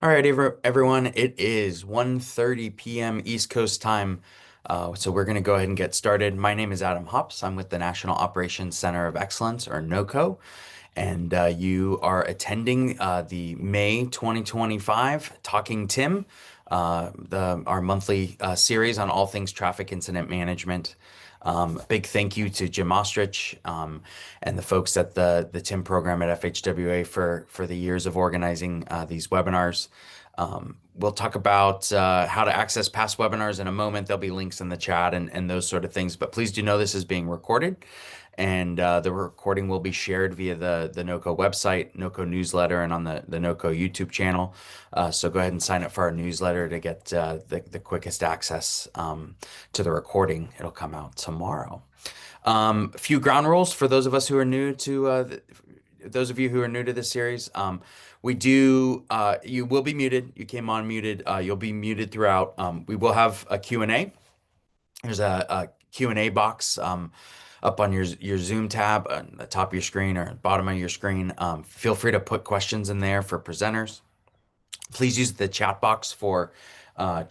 All right, everyone, it is 1:30 p.m. East Coast time. So we're going to go ahead and get started. My name is Adam Hops. I'm with the National Operations Center of Excellence, or NOCO, and you are attending the May 2025 Talking Tim, our monthly series on all things traffic incident management. Big thank you to Jim Ostrich and the folks at the TIM program at FHWA for the years of organizing these webinars. We'll talk about how to access past webinars in a moment. There'll be links in the chat and those sort of things. But please do know this is being recorded, and the recording will be shared via the NOCO website, NOCO newsletter, and on the NOCO YouTube channel. So go ahead and sign up for our newsletter to get the quickest access to the recording. It'll come out tomorrow. A few ground rules for those of us who are new to those of you who are new to this series. We do, you will be muted. You came on muted. You'll be muted throughout. We will have a Q&A. There's a Q&A box up on your Zoom tab on the top of your screen or bottom of your screen. Feel free to put questions in there for presenters. Please use the chat box for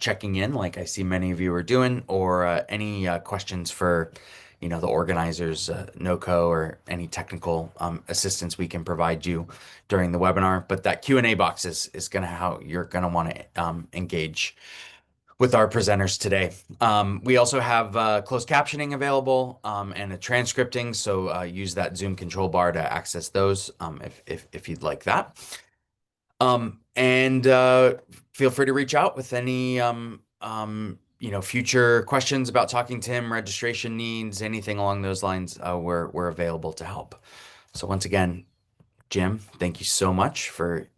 checking in, like I see many of you are doing, or any questions for, the organizers, NOCO, or any technical assistance we can provide you during the webinar. But that Q&A box is going to how you're going to want to engage with our presenters today. We also have closed captioning available and a transcripting, so use that Zoom control bar to access those if you'd like that. And feel free to reach out with any future questions about Talking Tim, registration needs, anything along those lines. We're available to help. So once again, Jim, thank you so much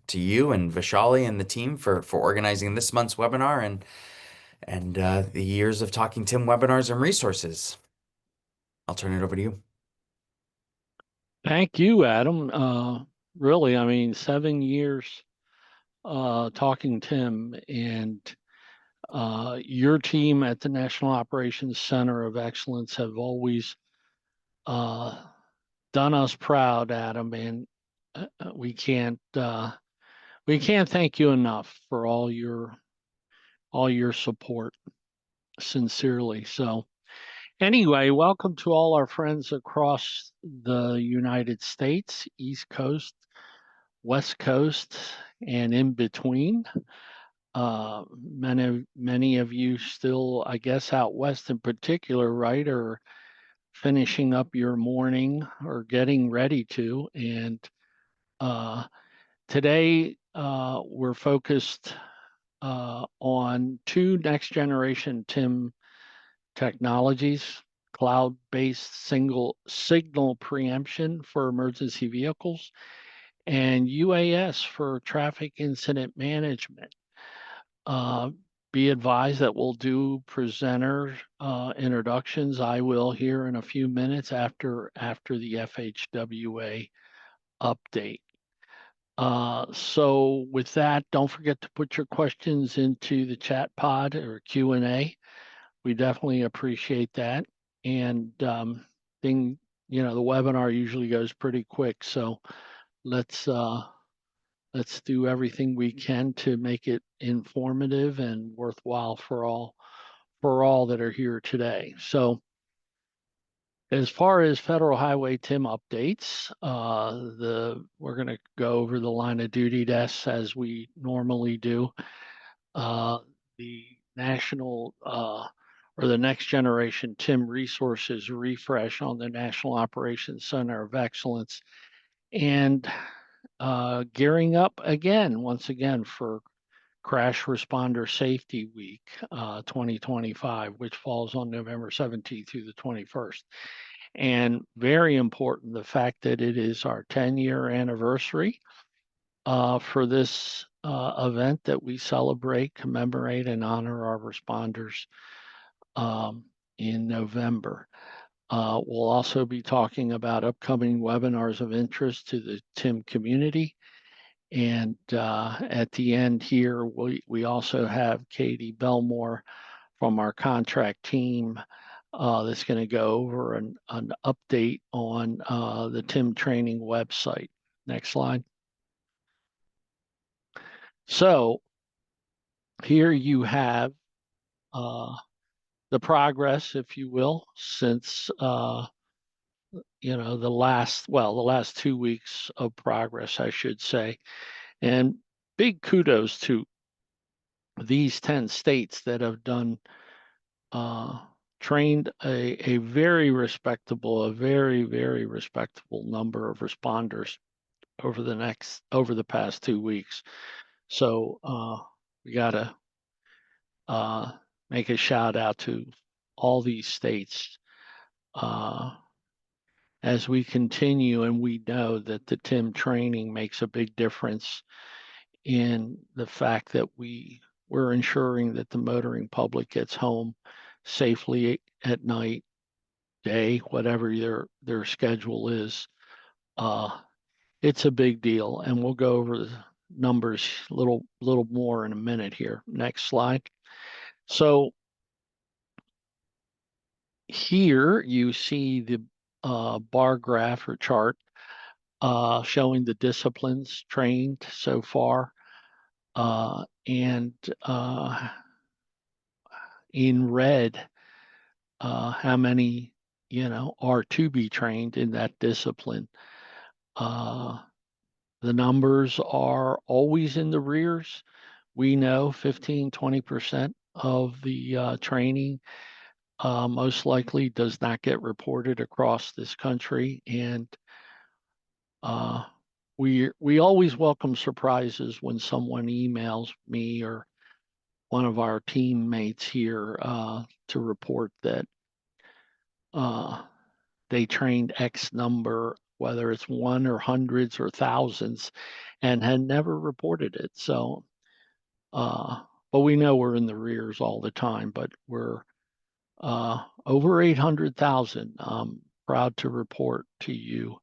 to you and Vishali and the team for organizing this month's webinar and the years of Talking Tim webinars and resources. I'll turn it over to you. Thank you, Adam. Really, I mean, 7 years Talking Tim, and your team at the National Operations Center of Excellence have always done us proud, Adam, and we can't thank you enough for all your support, sincerely. So anyway, welcome to all our friends across the United States, East Coast, West Coast, and in between. Many of you still, I guess, out west in particular, right, are finishing up your morning or getting ready to. And today we're focused on two next generation TIM technologies: cloud-based single signal preemption for emergency vehicles, and UAS for traffic incident management. Be advised that we'll do presenter introductions. I will here in a few minutes after the FHWA update. So with that, don't forget to put your questions into the chat pod or Q&A. We definitely appreciate that. And the webinar usually goes pretty quick, so let's do everything we can to make it informative and worthwhile for all that are here today. So as far as Federal Highway TIM updates, we're going to go over the line of duty desks as we normally do. The national or the next generation TIM resources refresh on the National Operations Center of Excellence, and gearing up once again for Crash Responder Safety Week 2025, which falls on November 17th through the 21st. And very important, the fact that it is our 10-year anniversary for this event that we celebrate, commemorate, and honor our responders in November. We'll also be talking about upcoming webinars of interest to the TIM community. And at the end here, we also have Katie Belmore from our contract team that's going to go over an update on the TIM training website. Next slide. So here you have the progress, if you will, since the last 2 weeks of progress, I should say. And big kudos to these 10 states that have done trained a very respectable, a very, very respectable number of responders over the past 2 weeks. So we gotta make a shout out to all these states as we continue, and we know that the TIM training makes a big difference in the fact that we're ensuring that the motoring public gets home safely at night, day, whatever their schedule is. It's a big deal, and we'll go over the numbers little more in a minute here. Next slide. So here you see the bar graph or chart showing the disciplines trained so far, and in red, how many are to be trained in that discipline. The numbers are always in the rears. We know 15-20% of the training most likely does not get reported across this country, and we always welcome surprises when someone emails me or one of our teammates here to report that they trained X number, whether it's one or hundreds or thousands, and had never reported it. So, but we know we're in the rears all the time, but we're over 800,000. Proud to report to you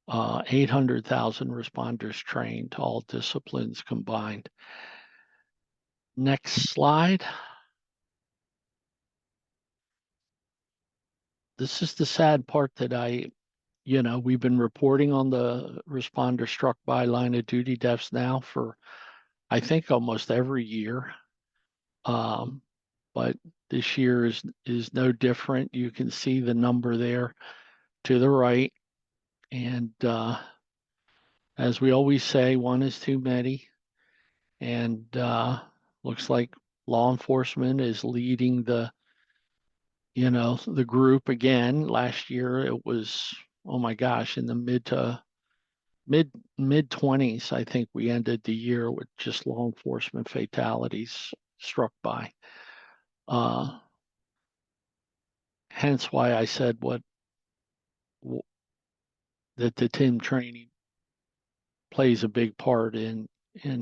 800,000 responders trained, all disciplines combined. Next slide. This is the sad part that we've been reporting on the responder struck by line of duty deaths now for, I think, almost every year. But this year is no different. You can see the number there to the right. And as we always say, one is too many. And looks like law enforcement is leading the group again. Last year it was, oh my gosh, in the mid 20s. I think we ended the year with just law enforcement fatalities struck by. Hence why I said that the TIM training plays a big part in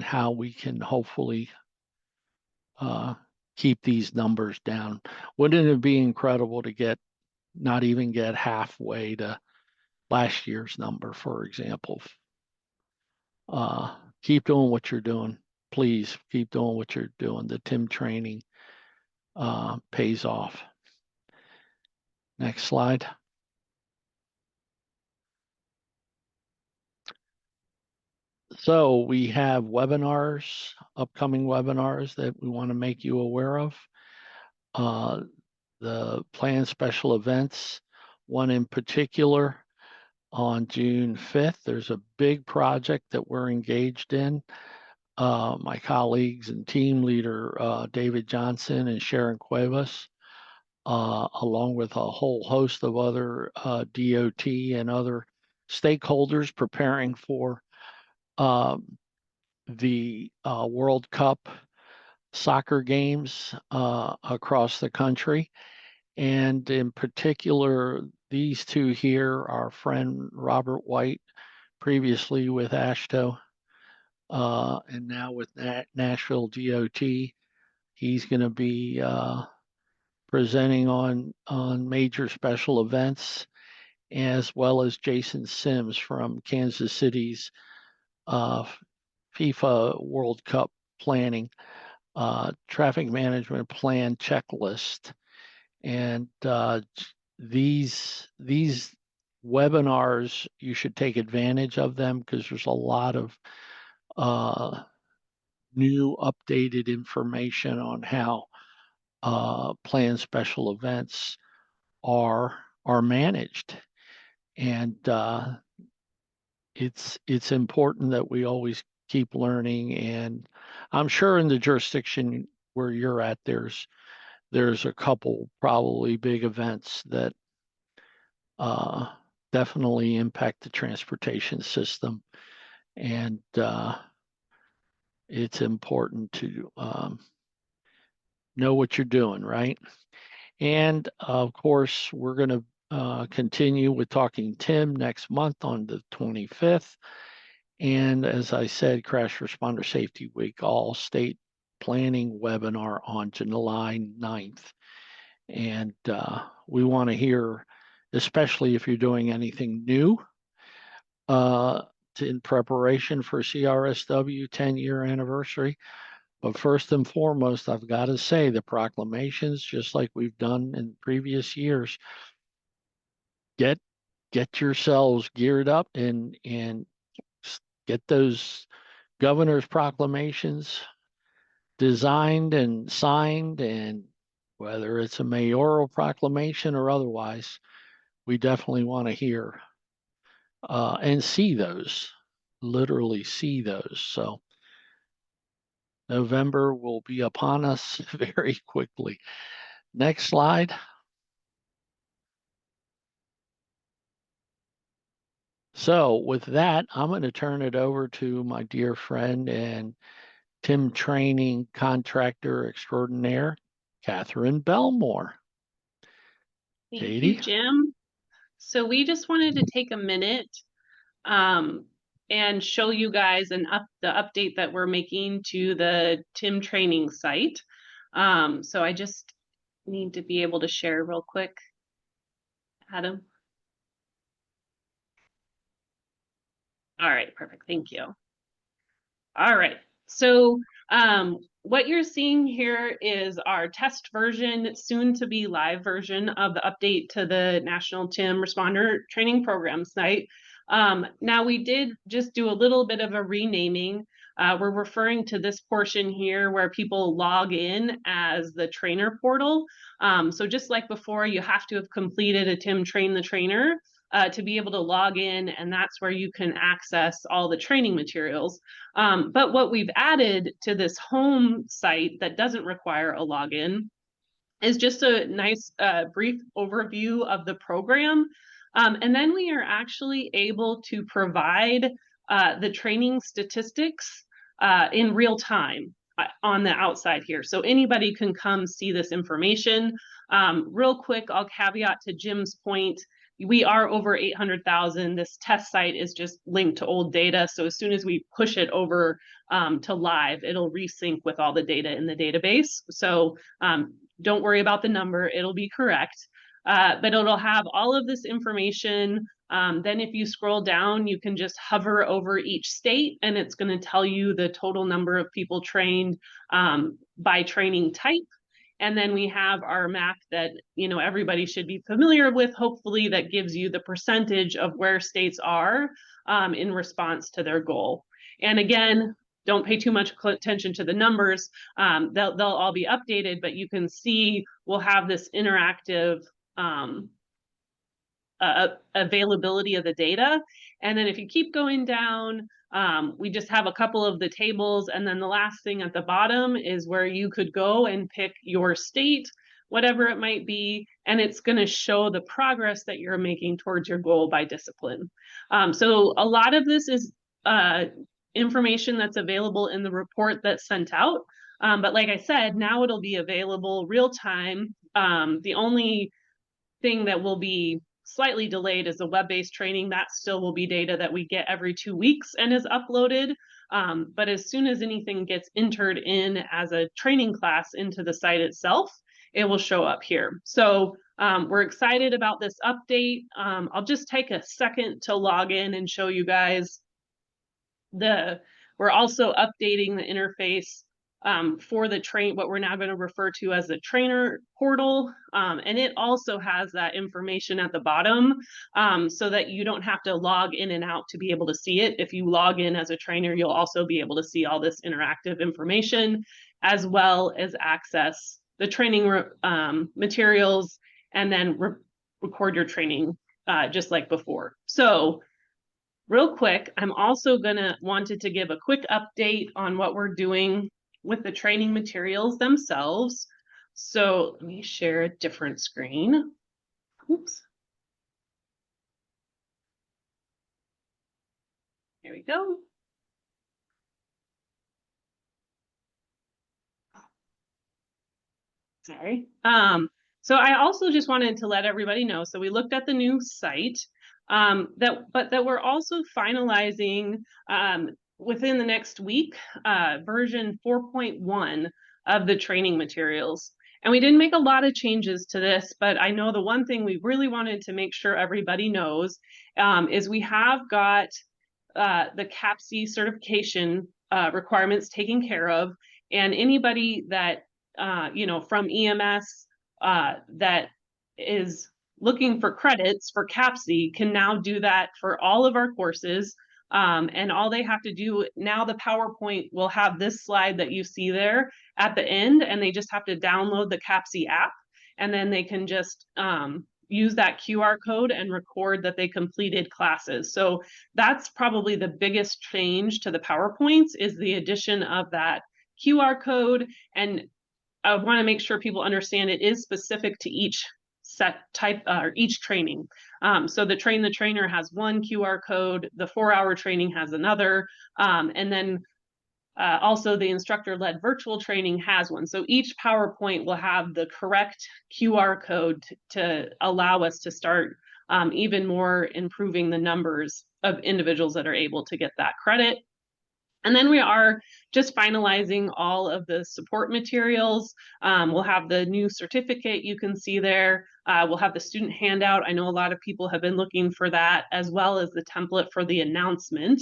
how we can hopefully keep these numbers down. Wouldn't it be incredible to not even get halfway to last year's number, for example? Keep doing what you're doing. Please keep doing what you're doing. The TIM training pays off. Next slide. So we have webinars, upcoming webinars that we want to make you aware of. The planned special events, one in particular on June 5th. There's a big project that we're engaged in. My colleagues and team leader, David Johnson and Sharon Cuevas, along with a whole host of other DOT and other stakeholders preparing for the World Cup soccer games across the country. And in particular, these two here, our friend Robert White, previously with AASHTO, and now with Nashville DOT. He's going to be presenting on major special events, as well as Jason Sims from Kansas City's FIFA World Cup planning, traffic management plan checklist. And these webinars, you should take advantage of them because there's a lot of new updated information on how planned special events are managed. And it's important that we always keep learning. And I'm sure in the jurisdiction where you're at, there's a couple probably big events that uh, definitely impact the transportation system. And it's important to know what you're doing, right? And of course, we're going to continue with Talking Tim next month on the 25th. And as I said, Crash Responder Safety Week, all state planning webinar on July 9th. And we want to hear, especially if you're doing anything new in preparation for CRSW 10-year anniversary. But first and foremost, I've got to say the proclamations, just like we've done in previous years, get yourselves geared up and get those governor's proclamations designed and signed. And whether it's a mayoral proclamation or otherwise, we definitely want to hear and see those, literally see those. So November will be upon us very quickly. Next slide. So with that, I'm going to turn it over to my dear friend and Tim training contractor extraordinaire, Catherine Belmore. Thank Katie? you, Jim. So we just wanted to take a minute and show you guys the update that we're making to the Tim training site. So I just need to be able to share real quick. Adam. All right, perfect. Thank you. All right. So what you're seeing here is our test version, soon to be live version of the update to the National TIM Responder Training Program site. Now we did just do a little bit of a renaming. We're referring to this portion here where people log in as the trainer portal. So just like before, you have to have completed a TIM Train the Trainer to be able to log in, and that's where you can access all the training materials. But what we've added to this home site that doesn't require a login is just a nice brief overview of the program. And then we are actually able to provide the training statistics in real time on the outside here. So anybody can come see this information. Real quick, I'll caveat to Jim's point, we are over 800,000. This test site is just linked to old data. So as soon as we push it over to live, it'll resync with all the data in the database. So don't worry about the number, it'll be correct. But it'll have all of this information. Then if you scroll down, you can just hover over each state and it's going to tell you the total number of people trained by training type. And then we have our map that, you know, everybody should be familiar with, hopefully, that gives you the percentage of where states are in response to their goal. And again, don't pay too much attention to the numbers. They'll all be updated, but you can see we'll have this interactive availability of the data. And then if you keep going down, we just have a couple of the tables. And then the last thing at the bottom is where you could go and pick your state, whatever it might be, and it's going to show the progress that you're making towards your goal by discipline. So a lot of this is information that's available in the report that's sent out. But like I said, now it'll be available real time. The only thing that will be slightly delayed is the web-based training. That still will be data that we get every 2 weeks and is uploaded. But as soon as anything gets entered in as a training class into the site itself, it will show up here. So we're excited about this update. I'll just take a second to log in and show you guys we're also updating the interface for the what we're now going to refer to as the trainer portal. And it also has that information at the bottom so that you don't have to log in and out to be able to see it. If you log in as a trainer, you'll also be able to see all this interactive information, as well as access the training materials and then record your training just like before. So real quick, I'm also wanted to give a quick update on what we're doing with the training materials themselves. So let me share a different screen. Oops. Here we go. Sorry. So I also just wanted to let everybody know, so we looked at the new site, that we're also finalizing within the next week, version 4.1 of the training materials. And we didn't make a lot of changes to this, but I know the one thing we really wanted to make sure everybody knows is we have got the CAPC certification requirements taken care of, and anybody that from EMS that is looking for credits for CAPC can now do that for all of our courses. And all they have to do now, the PowerPoint will have this slide that you see there at the end, and they just have to download the CAPC app, and then they can just use that QR code and record that they completed classes. So that's probably the biggest change to the PowerPoints, is the addition of that QR code. And I want to make sure people understand it is specific to each set type or each training. So the Train the Trainer has one QR code, the 4-hour training has another, and then also the instructor-led virtual training has one. So each PowerPoint will have the correct QR code to allow us to start even more improving the numbers of individuals that are able to get that credit. And then we are just finalizing all of the support materials. We'll have the new certificate you can see there. We'll have the student handout. I know a lot of people have been looking for that, as well as the template for the announcement.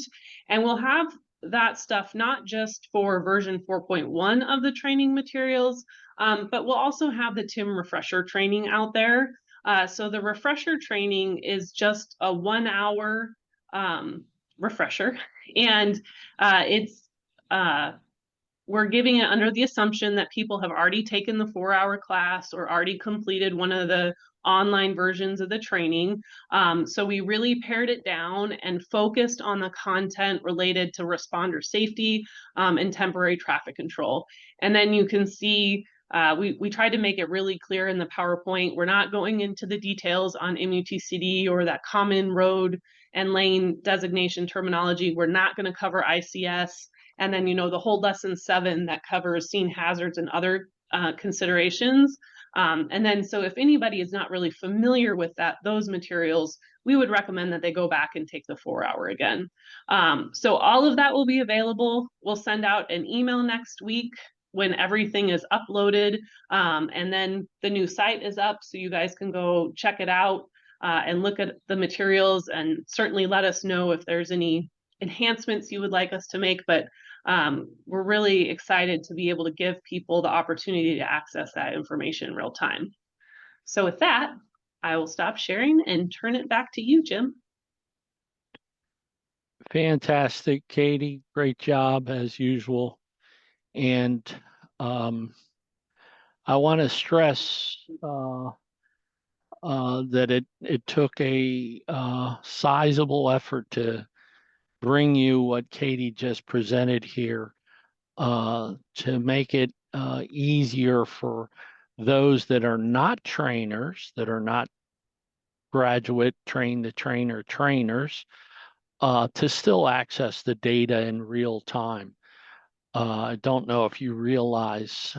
And we'll have that stuff not just for version 4.1 of the training materials, but we'll also have the TIM refresher training out there. So the refresher training is just a 1-hour refresher, and we're giving it under the assumption that people have already taken the 4-hour class or already completed one of the online versions of the training. So we really pared it down and focused on the content related to responder safety and temporary traffic control. And then you can see we tried to make it really clear in the PowerPoint. We're not going into the details on MUTCD or that common road and lane designation terminology. We're not going to cover ICS. And then, the whole lesson 7 that covers scene hazards and other considerations. And then, so if anybody is not really familiar with those materials, we would recommend that they go back and take the 4-hour again. So all of that will be available. We'll send out an email next week when everything is uploaded. And then the new site is up, so you guys can go check it out and look at the materials, and certainly let us know if there's any enhancements you would like us to make. But we're really excited to be able to give people the opportunity to access that information in real time. So with that, I will stop sharing and turn it back to you, Jim. Fantastic, Katie. Great job as usual. And I want to stress that it took a sizable effort to bring you what Katie just presented here, to make it easier for those that are not trainers, that are not graduate Train the Trainer trainers, to still access the data in real time. I don't know if you realize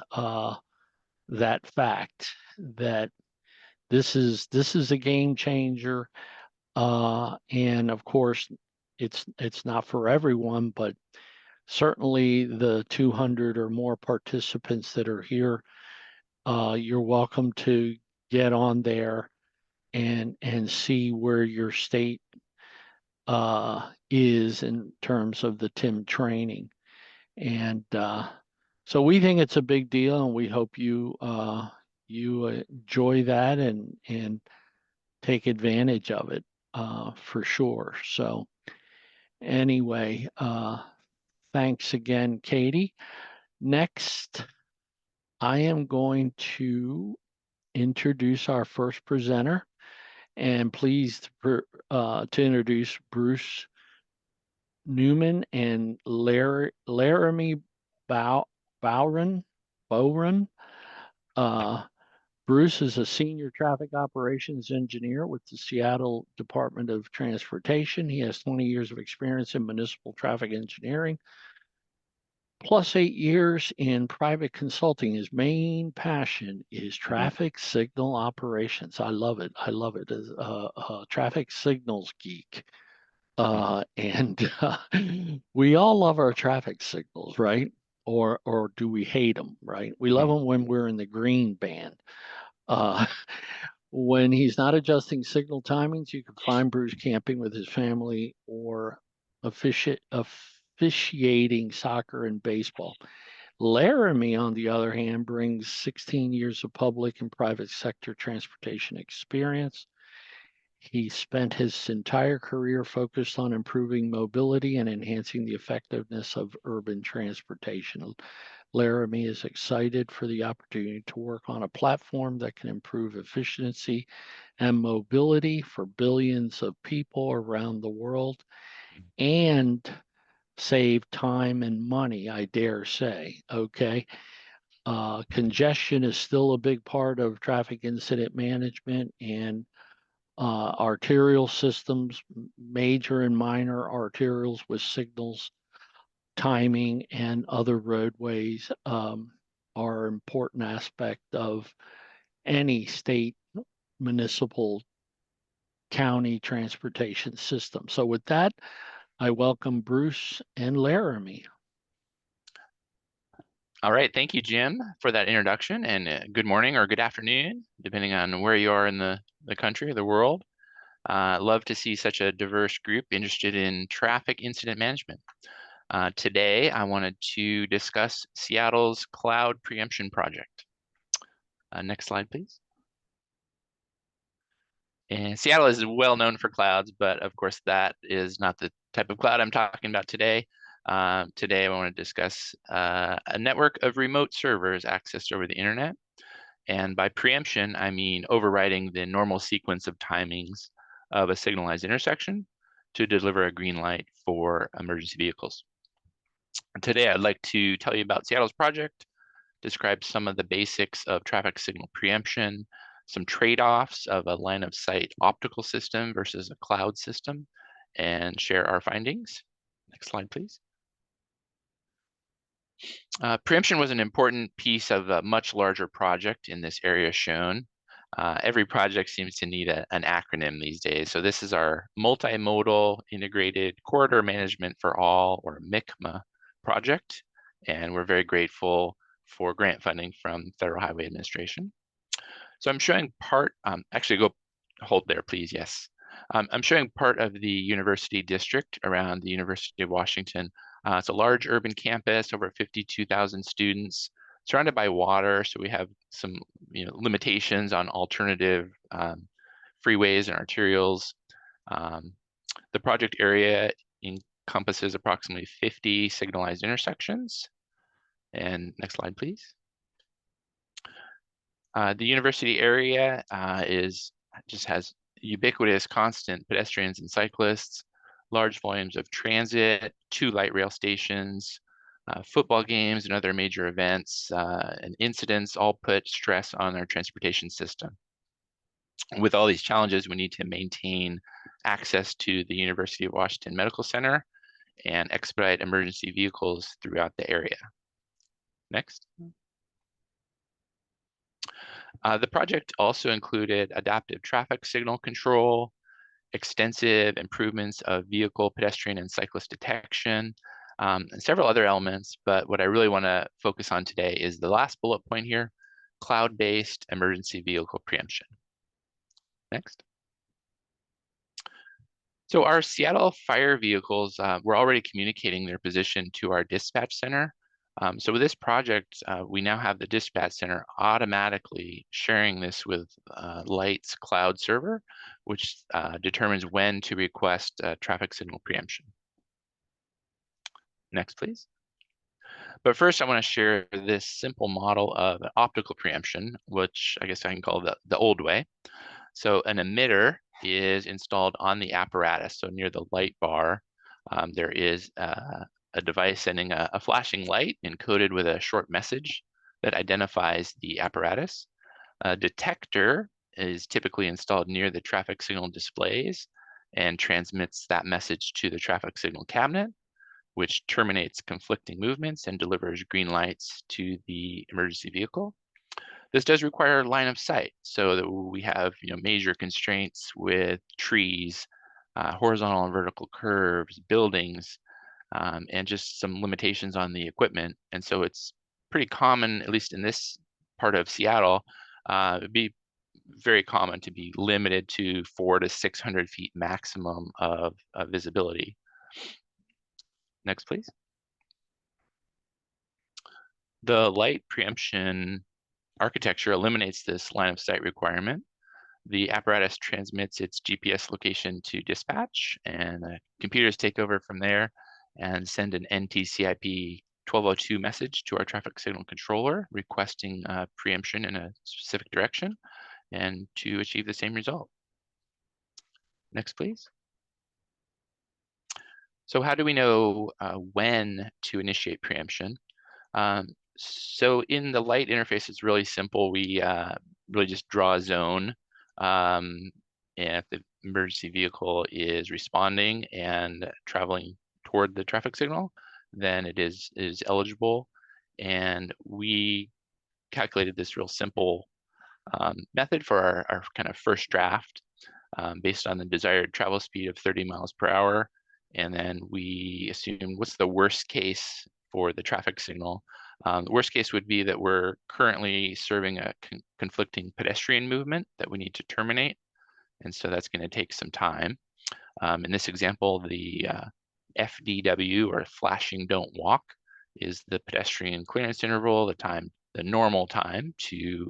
that fact, that this is a game changer, and of course it's not for everyone, but certainly the 200 or more participants that are here, you're welcome to get on there and see where your state is in terms of the TIM training. And So we think it's a big deal, and we hope you enjoy that and take advantage of it for sure. So anyway, thanks again, Katie. Next, I am going to introduce our first presenter, and pleased to introduce Bruce Newman and Laramie Bowron. Uh, Bruce is a senior traffic operations engineer with the Seattle Department of Transportation. He has 20 years of experience in municipal traffic engineering, plus 8 years in private consulting. His main passion is traffic signal operations. I love it. I love it as a traffic signals geek. And we all love our traffic signals, right? Or do we hate them, right? We love them when we're in the green band. Uh, when he's not adjusting signal timings, you can find Bruce camping with his family or officiating soccer and baseball. Laramie, on the other hand, brings 16 years of public and private sector transportation experience. He spent his entire career focused on improving mobility and enhancing the effectiveness of urban transportation. Laramie is excited for the opportunity to work on a platform that can improve efficiency and mobility for billions of people around the world and save time and money, I dare say. Okay. Congestion is still a big part of traffic incident management, and arterial systems, major and minor arterials with signals, timing, and other roadways are an important aspect of any state, municipal, county transportation system. So with that, I welcome Bruce and Laramie. All right, thank you, Jim, for that introduction, and good morning or good afternoon, depending on where you are in the country or the world. Love to see such a diverse group interested in traffic incident management. Today, I wanted to discuss Seattle's cloud preemption project. Next slide, please. And Seattle is well known for clouds, but of course that is not the type of cloud I'm talking about today. Today I want to discuss a network of remote servers accessed over the internet. And by preemption, I mean overriding the normal sequence of timings of a signalized intersection to deliver a green light for emergency vehicles. Today I'd like to tell you about Seattle's project, describe some of the basics of traffic signal preemption, some trade-offs of a line of sight optical system versus a cloud system, and share our findings. Next slide, please. Preemption was an important piece of a much larger project in this area shown. Every project seems to need an acronym these days. So this is our Multimodal Integrated Corridor Management for All, or MICMA project. And we're very grateful for grant funding from Federal Highway Administration. So I'm showing part, actually go hold there, please, yes. I'm showing part of the university district around the University of Washington. It's a large urban campus, over 52,000 students, surrounded by water. So we have some limitations on alternative freeways and arterials. The project area encompasses approximately 50 signalized intersections. And next slide, please. The university area just has ubiquitous, constant pedestrians and cyclists, large volumes of transit, 2 light rail stations, football games and other major events and incidents all put stress on our transportation system. With all these challenges, we need to maintain access to the University of Washington Medical Center and expedite emergency vehicles throughout the area. Next. The project also included adaptive traffic signal control, extensive improvements of vehicle, pedestrian, and cyclist detection, and several other elements. But what I really want to focus on today is the last bullet point here, cloud-based emergency vehicle preemption. Next. So our Seattle fire vehicles were already communicating their position to our dispatch center So with this project, we now have the dispatch center automatically sharing this with Light's cloud server, which determines when to request traffic signal preemption. Next, please. But first, I want to share this simple model of optical preemption, which I guess I can call the old way. So an emitter is installed on the apparatus. So near the light bar, there is a device sending a flashing light encoded with a short message that identifies the apparatus. A detector is typically installed near the traffic signal displays and transmits that message to the traffic signal cabinet, which terminates conflicting movements and delivers green lights to the emergency vehicle. This does require line of sight, so that we have major constraints with trees, horizontal and vertical curves, buildings, and just some limitations on the equipment. And so it's pretty common, at least in this part of Seattle, it'd be very common to be limited to 400 to 600 feet maximum of visibility. Next, please. The light preemption architecture eliminates this line of sight requirement. The apparatus transmits its GPS location to dispatch, and computers take over from there and send an NTCIP 1202 message to our traffic signal controller requesting preemption in a specific direction and to achieve the same result. Next, please. So how do we know when to initiate preemption? So in the light interface, it's really simple. We really just draw a zone. And if the emergency vehicle is responding and traveling toward the traffic signal, then it is eligible. And we calculated this real simple method for our kind of first draft based on the desired travel speed of 30 miles per hour. And then we assumed what's the worst case for the traffic signal. The worst case would be that we're currently serving a conflicting pedestrian movement that we need to terminate. And so that's going to take some time. In this example, the FDW, or flashing don't walk, is the pedestrian clearance interval, the normal time to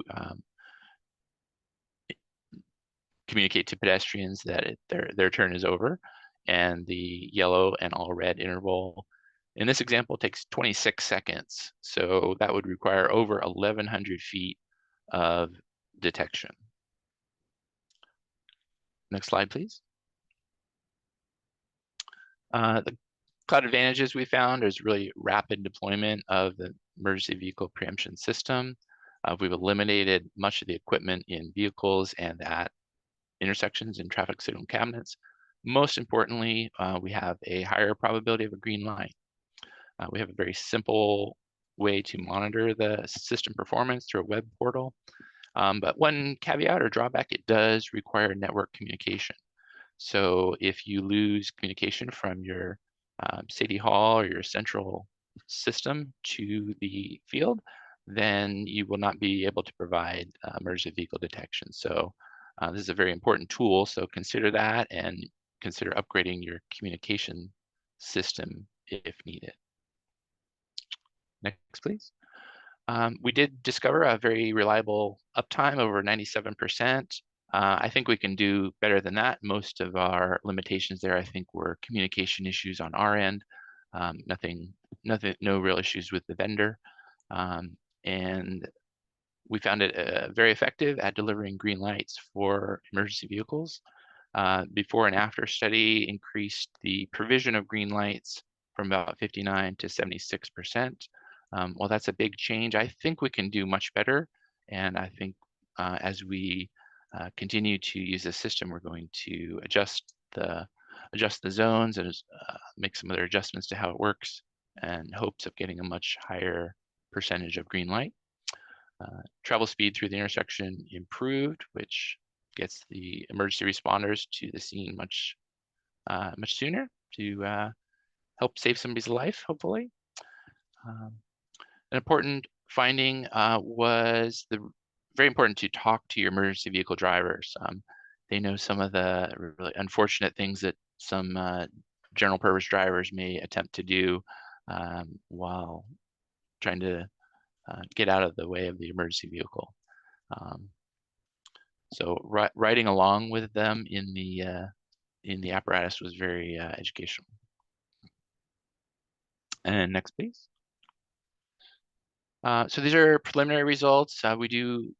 communicate to pedestrians that their turn is over. And the yellow and all red interval in this example takes 26 seconds. So that would require over 1,100 feet of detection. Next slide, please. The cloud advantages we found is really rapid deployment of the emergency vehicle preemption system. We've eliminated much of the equipment in vehicles and at intersections and traffic signal cabinets. Most importantly, we have a higher probability of a green light. We have a very simple way to monitor the system performance through a web portal. But one caveat or drawback, it does require network communication. So if you lose communication from your City Hall or your central system to the field, then you will not be able to provide emergency vehicle detection. So this is a very important tool. So consider that and consider upgrading your communication system if needed. Next, please. We did discover a very reliable uptime, over 97%. I think we can do better than that. Most of our limitations there, I think, were communication issues on our end. No real issues with the vendor. And we found it very effective at delivering green lights for emergency vehicles. Before and after study increased the provision of green lights from about 59 to 76%. Well, that's a big change. I think we can do much better. And I think as we continue to use this system, we're going to adjust the zones and make some other adjustments to how it works in hopes of getting a much higher percentage of green light. Travel speed through the intersection improved, which gets the emergency responders to the scene much sooner to help save somebody's life, hopefully. An important finding was very important to talk to your emergency vehicle drivers. They know some of the really unfortunate things that some general purpose drivers may attempt to do while trying to get out of the way of the emergency vehicle. So riding along with them in the apparatus was very educational. And next, please. So these are preliminary results. We do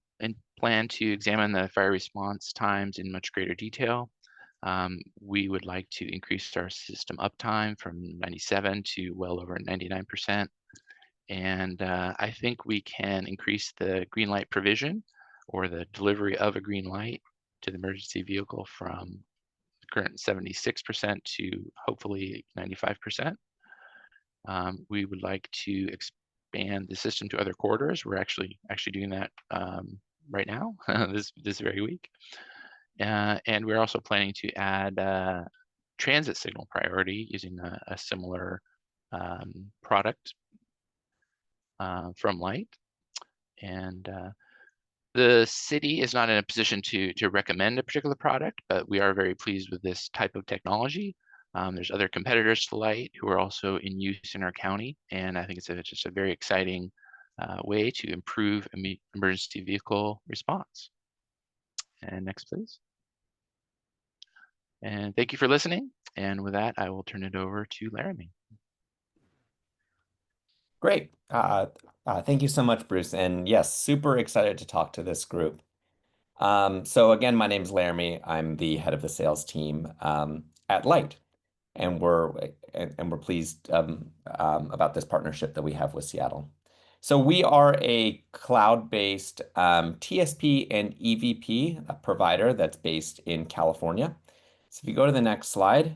plan to examine the fire response times in much greater detail. We would like to increase our system uptime from 97 to well over 99%. And I think we can increase the green light provision or the delivery of a green light to the emergency vehicle from the current 76% to hopefully 95%. We would like to expand the system to other corridors. We're actually doing that right now, this very week. And we're also planning to add transit signal priority using a similar product from Light. And the city is not in a position to recommend a particular product, but we are very pleased with this type of technology. There's other competitors to Light who are also in use in our county, and I think it's just a very exciting way to improve emergency vehicle response. And next, please. And thank you for listening. And with that, I will turn it over to Laramie. Great. Thank you so much, Bruce. And yes, super excited to talk to this group. So again, my name is Laramie. I'm the head of the sales team at Light, and we're pleased about this partnership that we have with Seattle. So we are a cloud-based TSP and EVP provider that's based in California. So if you go to the next slide,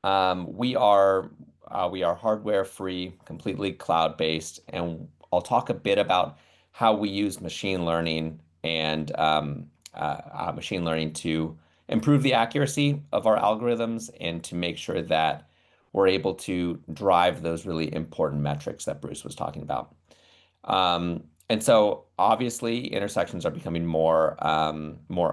we are hardware-free, completely cloud-based, and I'll talk a bit about how we use machine learning and machine learning to improve the accuracy of our algorithms and to make sure that we're able to drive those really important metrics that Bruce was talking about. And so obviously intersections are becoming more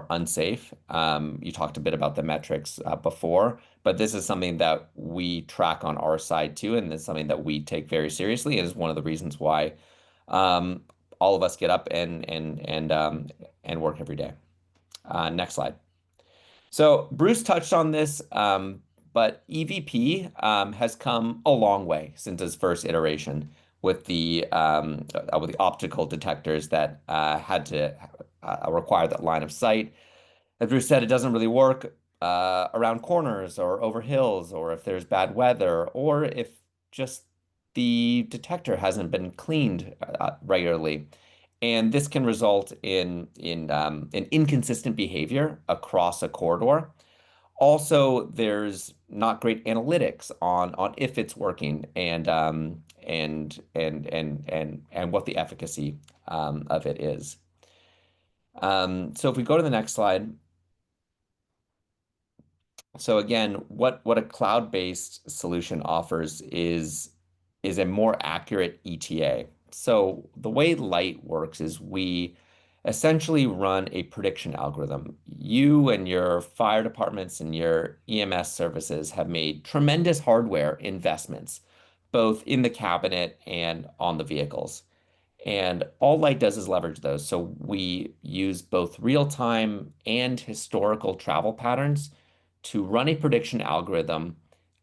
unsafe. You talked a bit about the metrics before, but this is something that we track on our side too, and it's something that we take very seriously, and is one of the reasons why all of us get up and work every day. Next slide. So Bruce touched on this, but EVP has come a long way since its first iteration with the optical detectors that had to require that line of sight. As Bruce said, it doesn't really work around corners or over hills, or if there's bad weather, or if just the detector hasn't been cleaned regularly. And this can result in inconsistent behavior across a corridor. Also, there's not great analytics on if it's working and what the efficacy of it is. So if we go to the next slide. So again, what a cloud-based solution offers is a more accurate ETA. So the way Light works is we essentially run a prediction algorithm. You and your fire departments and your EMS services have made tremendous hardware investments, both in the cabinet and on the vehicles. And all Light does is leverage those. So we use both real-time and historical travel patterns to run a prediction algorithm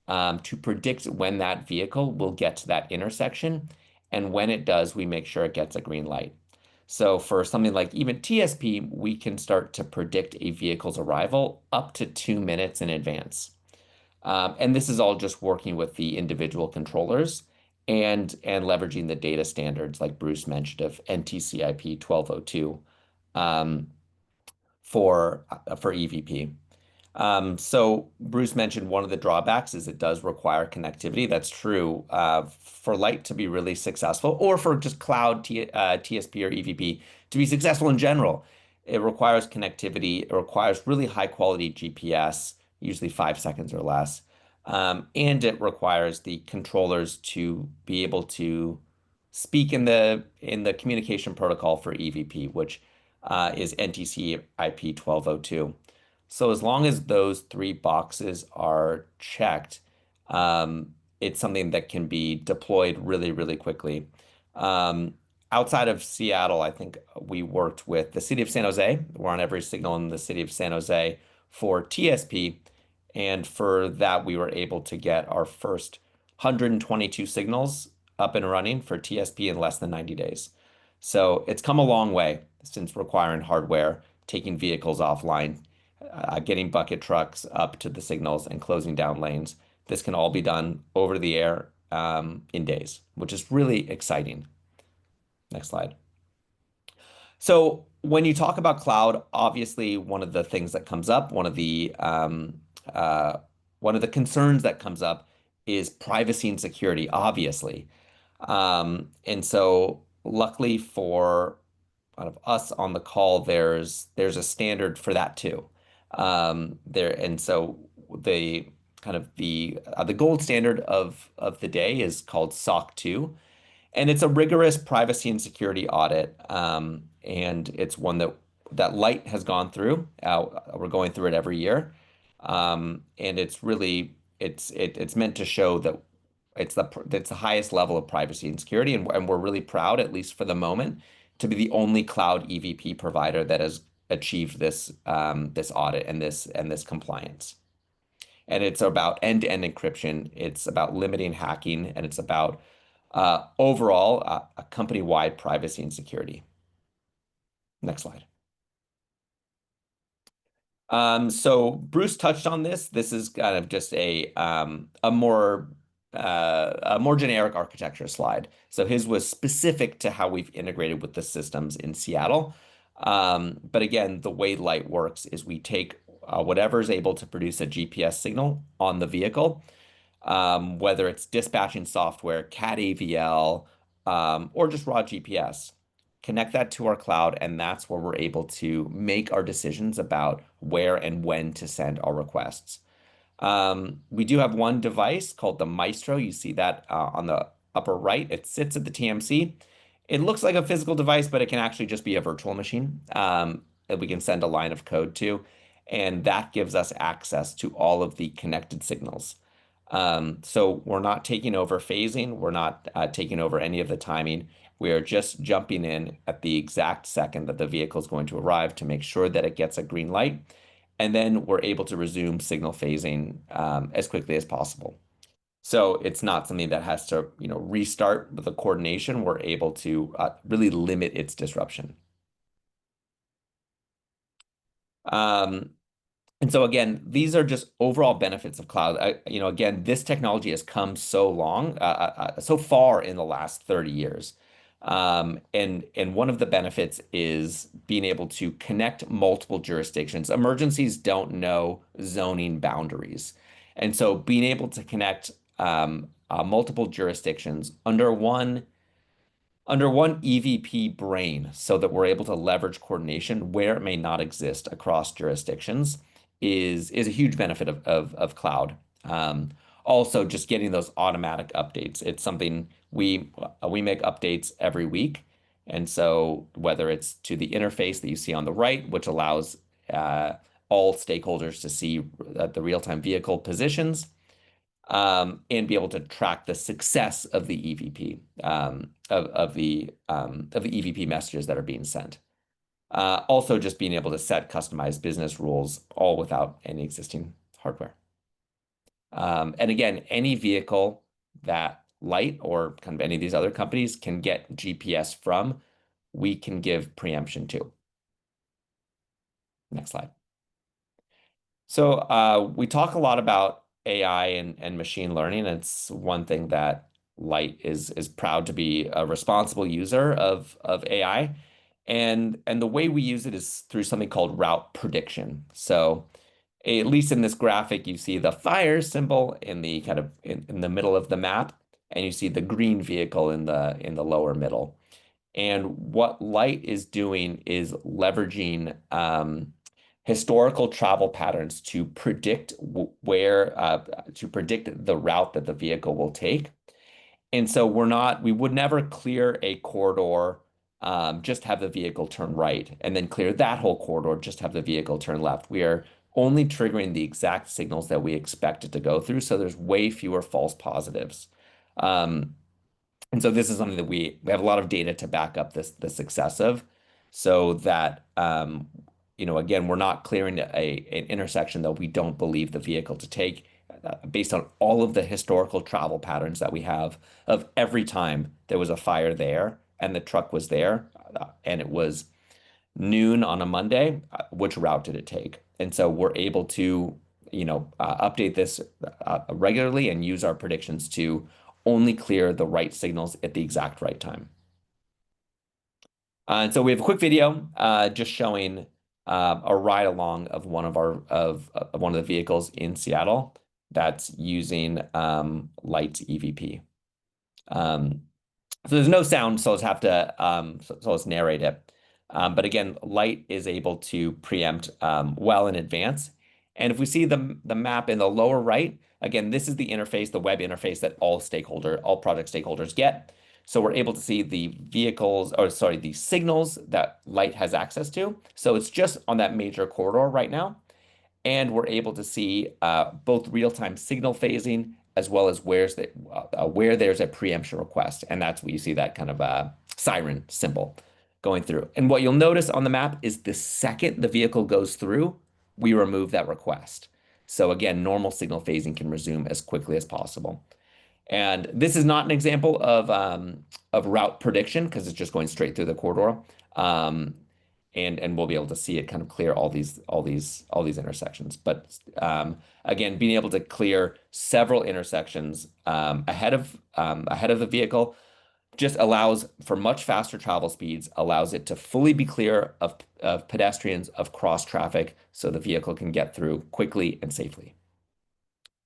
to predict when that vehicle will get to that intersection. And when it does, we make sure it gets a green light. So for something like even TSP, we can start to predict a vehicle's arrival up to 2 minutes in advance. And this is all just working with the individual controllers and leveraging the data standards like Bruce mentioned of NTCIP 1202 for EVP. So Bruce mentioned one of the drawbacks is it does require connectivity. That's true. For Light to be really successful, or for just cloud TSP or EVP to be successful in general, it requires connectivity. It requires really high quality GPS, usually 5 seconds or less. And it requires the controllers to be able to speak in the communication protocol for EVP, which is NTCIP 1202. So as long as those 3 boxes are checked, it's something that can be deployed really, really quickly. Outside of Seattle, I think we worked with the city of San Jose. We're on every signal in the city of San Jose for TSP. And for that, we were able to get our first 122 signals up and running for TSP in less than 90 days. So it's come a long way since requiring hardware, taking vehicles offline, getting bucket trucks up to the signals and closing down lanes. This can all be done over the air in days, which is really exciting. Next slide. So when you talk about cloud, obviously one of the things that comes up, one of the concerns that comes up is privacy and security, obviously. And so luckily for kind of us on the call, there's a standard for that too. And so the kind of the gold standard of the day is called SOC 2. And it's a rigorous privacy and security audit, and it's one that Light has gone through. We're going through it every year, and it's really it's meant to show that it's the highest level of privacy and security, and we're really proud, at least for the moment, to be the only cloud EVP provider that has achieved this this audit and this compliance. And it's about end-to-end encryption. It's about limiting hacking, and it's about overall, a company-wide privacy and security. Next slide. So Bruce touched on this. This is kind of just a more generic architecture slide. So his was specific to how we've integrated with the systems in Seattle. But again, the way Light works is we take whatever is able to produce a GPS signal on the vehicle, whether it's dispatching software, CAT AVL, or just raw GPS. Connect that to our cloud, and that's where we're able to make our decisions about where and when to send our requests. We do have one device called the Maestro. You see that on the upper right. It sits at the TMC. It looks like a physical device, but it can actually just be a virtual machine that we can send a line of code to, and that gives us access to all of the connected signals. So we're not taking over phasing. We're not taking over any of the timing. We are just jumping in at the exact second that the vehicle is going to arrive to make sure that it gets a green light. And then we're able to resume signal phasing as quickly as possible. So it's not something that has to, restart with the coordination. We're able to really limit its disruption. And so again, these are just overall benefits of cloud. Again, this technology has come so far in the last 30 years. And one of the benefits is being able to connect multiple jurisdictions. Emergencies don't know zoning boundaries. And so being able to connect multiple jurisdictions under one EVP brain so that we're able to leverage coordination where it may not exist across jurisdictions is a huge benefit of cloud. Also, just getting those automatic updates. It's something we make updates every week. And so whether it's to the interface that you see on the right, which allows all stakeholders to see the real-time vehicle positions, and be able to track the success of the EVP, of the EVP messages that are being sent. Also, just being able to set customized business rules all without any existing hardware. And again, any vehicle that Light or kind of any of these other companies can get GPS from, we can give preemption to. Next slide. So we talk a lot about AI and machine learning. It's one thing that Light is proud to be a responsible user of AI. And the way we use it is through something called route prediction. So at least in this graphic, you see the fire symbol in the kind of in the middle of the map, and you see the green vehicle in the lower middle. And what Light is doing is leveraging historical travel patterns to predict the route that the vehicle will take. And so we would never clear a corridor, just have the vehicle turn right, and then clear that whole corridor, just have the vehicle turn left. We are only triggering the exact signals that we expect it to go through. So there's way fewer false positives. And so this is something that we have a lot of data to back up the success of, so that again, we're not clearing an intersection that we don't believe the vehicle to take, based on all of the historical travel patterns that we have of every time there was a fire there and the truck was there, and it was noon on a Monday, which route did it take? And so we're able to update this regularly and use our predictions to only clear the right signals at the exact right time. And so we have a quick video just showing a ride along of one of the vehicles in Seattle that's using Light EVP. So there's no sound, so let's have to so let's narrate it. But again, Light is able to preempt well in advance. And if we see the map in the lower right, again, this is the interface, the web interface that all project stakeholders get. So we're able to see the the signals that Light has access to. So it's just on that major corridor right now. And we're able to see both real-time signal phasing as well as where there's a preemption request. And that's where you see that kind of siren symbol going through. And what you'll notice on the map is the second the vehicle goes through, we remove that request. So again, normal signal phasing can resume as quickly as possible. And this is not an example of route prediction, because it's just going straight through the corridor. And we'll be able to see it kind of clear all these intersections. But again, being able to clear several intersections ahead of the vehicle just allows for much faster travel speeds, allows it to fully be clear of pedestrians, of cross traffic, so the vehicle can get through quickly and safely.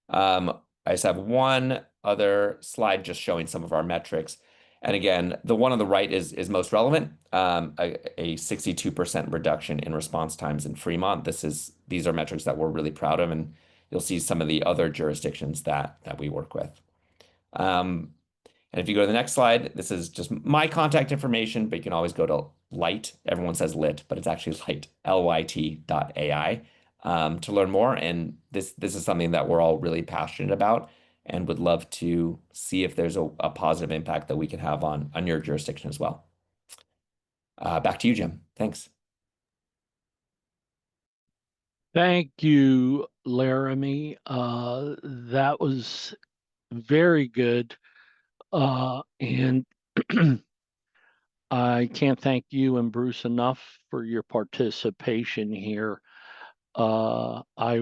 I just have one other slide just showing some of our metrics. And again, the one on the right is most relevant, a 62% reduction in response times in Fremont. These are metrics that we're really proud of, and you'll see some of the other jurisdictions that we work with. And if you go to the next slide, this is just my contact information, but you can always go to Light. Everyone says Lit, but it's actually Light, LYT.ai, to learn more. And this is something that we're all really passionate about and would love to see if there's a positive impact that we can have on your jurisdiction as well. Back to you, Jim. Thanks. Thank you, Laramie. That was very good. And I can't thank you and Bruce enough for your participation here. I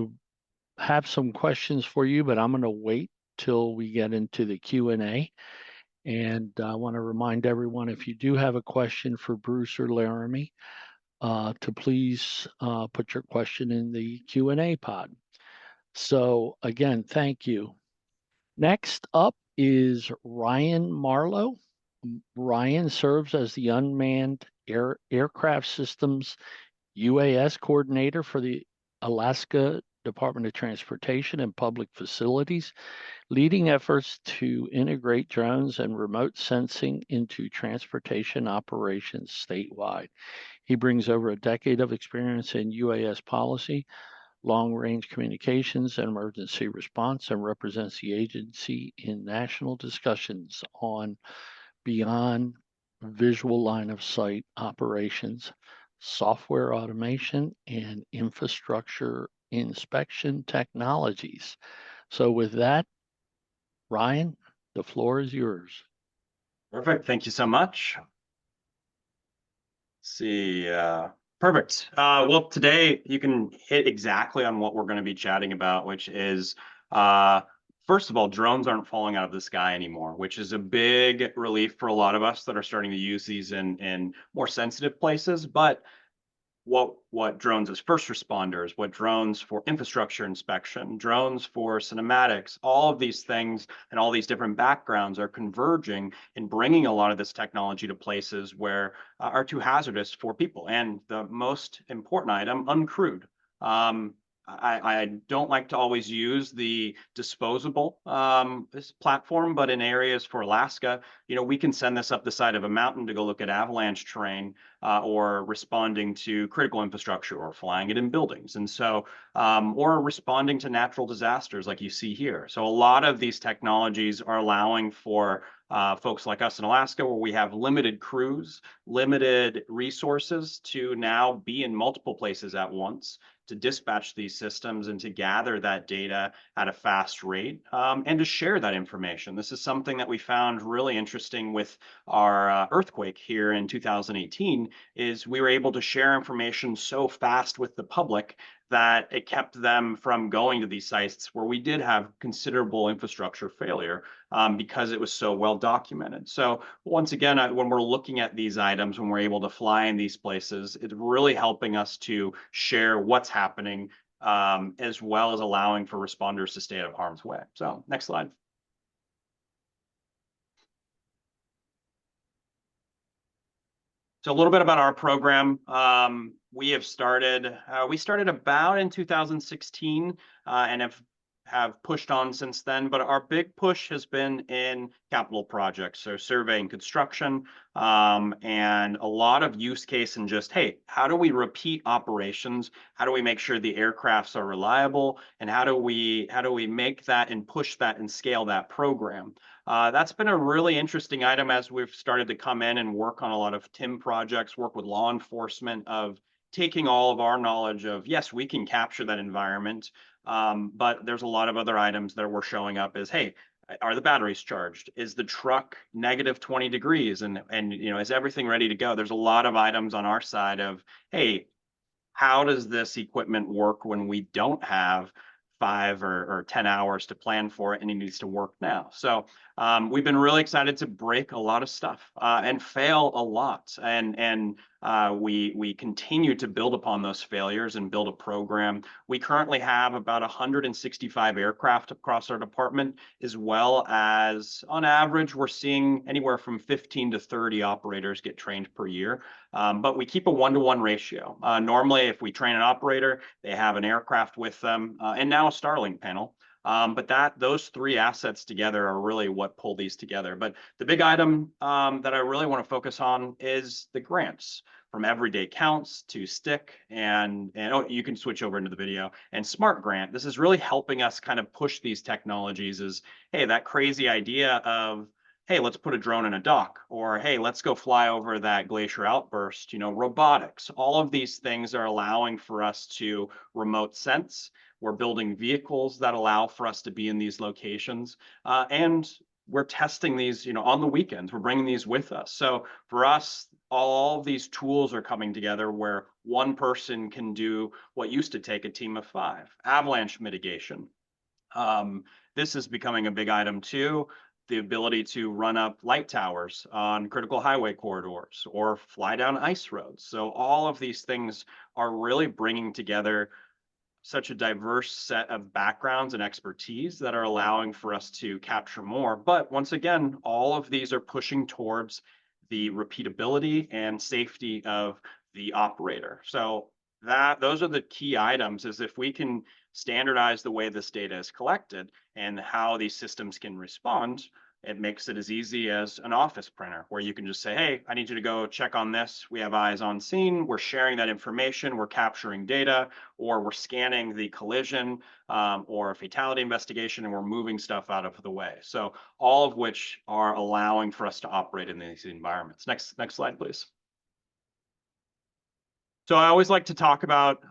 have some questions for you, but I'm going to wait till we get into the Q&A. And I want to remind everyone, if you do have a question for Bruce or Laramie, to please put your question in the Q&A pod. So again, thank you. Next up is Ryan Marlowe. Ryan serves as the Unmanned Aircraft Systems UAS Coordinator for the Alaska Department of Transportation and Public Facilities, leading efforts to integrate drones and remote sensing into transportation operations statewide. He brings over a decade of experience in UAS policy, long-range communications, and emergency response, and represents the agency in national discussions on beyond visual line of sight operations, software automation, and infrastructure inspection technologies. So with that, Ryan, the floor is yours. Perfect. Thank you so much. Let's see. Perfect. Well, today you can hit exactly on what we're going to be chatting about, which is, first of all, drones aren't falling out of the sky anymore, which is a big relief for a lot of us that are starting to use these in more sensitive places. But what drones as first responders, what drones for infrastructure inspection, drones for cinematics, all of these things and all these different backgrounds are converging in bringing a lot of this technology to places where are too hazardous for people. And the most important item, uncrewed. I don't like to always use the disposable this platform, but in areas for Alaska, we can send this up the side of a mountain to go look at avalanche terrain or responding to critical infrastructure or flying it in buildings. And so, or responding to natural disasters like you see here. So a lot of these technologies are allowing for folks like us in Alaska, where we have limited crews, limited resources, to now be in multiple places at once, to dispatch these systems and to gather that data at a fast rate, and to share that information. This is something that we found really interesting with our earthquake here in 2018, is we were able to share information so fast with the public that it kept them from going to these sites where we did have considerable infrastructure failure, because it was so well documented. So once again, when we're looking at these items, when we're able to fly in these places, it's really helping us to share what's happening, as well as allowing for responders to stay out of harm's way. So next slide. So a little bit about our program. We started about in 2016, and have pushed on since then, but our big push has been in capital projects, so survey and construction, and a lot of use case in just, hey, how do we repeat operations? How do we make sure the aircrafts are reliable? And how do we make that and push that and scale that program? That's been a really interesting item as we've started to come in and work on a lot of TIM projects, work with law enforcement, of taking all of our knowledge of, yes, we can capture that environment, but there's a lot of other items that were showing up as, hey, are the batteries charged? Is the truck negative 20 degrees? And is everything ready to go? There's a lot of items on our side of, hey, how does this equipment work when we don't have 5 or 10 hours to plan for it and it needs to work now? So we've been really excited to break a lot of stuff and fail a lot. And we continue to build upon those failures and build a program. We currently have about 165 aircraft across our department, as well as on average, we're seeing anywhere from 15 to 30 operators get trained per year. But we keep a 1-to-1 ratio. Normally, if we train an operator, they have an aircraft with them, and now a Starlink panel. But those 3 assets together are really what pull these together. But the big item that I really want to focus on is the grants, from Everyday Counts to STIC, and oh, you can switch over into the video, and Smart Grant. This is really helping us kind of push these technologies. Is, hey, that crazy idea of, hey, let's put a drone in a dock, or hey, let's go fly over that glacier outburst, robotics. All of these things are allowing for us to remote sense. We're building vehicles that allow for us to be in these locations, and we're testing these, on the weekends. We're bringing these with us. So for us, all of these tools are coming together where one person can do what used to take a team of 5. Avalanche mitigation. This is becoming a big item too. The ability to run up light towers on critical highway corridors or fly down ice roads. So all of these things are really bringing together such a diverse set of backgrounds and expertise that are allowing for us to capture more. But once again, all of these are pushing towards the repeatability and safety of the operator. So those are the key items, is if we can standardize the way this data is collected and how these systems can respond, it makes it as easy as an office printer, where you can just say, hey, I need you to go check on this. We have eyes on scene. We're sharing that information. We're capturing data, or we're scanning the collision or a fatality investigation, and we're moving stuff out of the way. So all of which are allowing for us to operate in these environments. Next slide, please. So I always like to talk about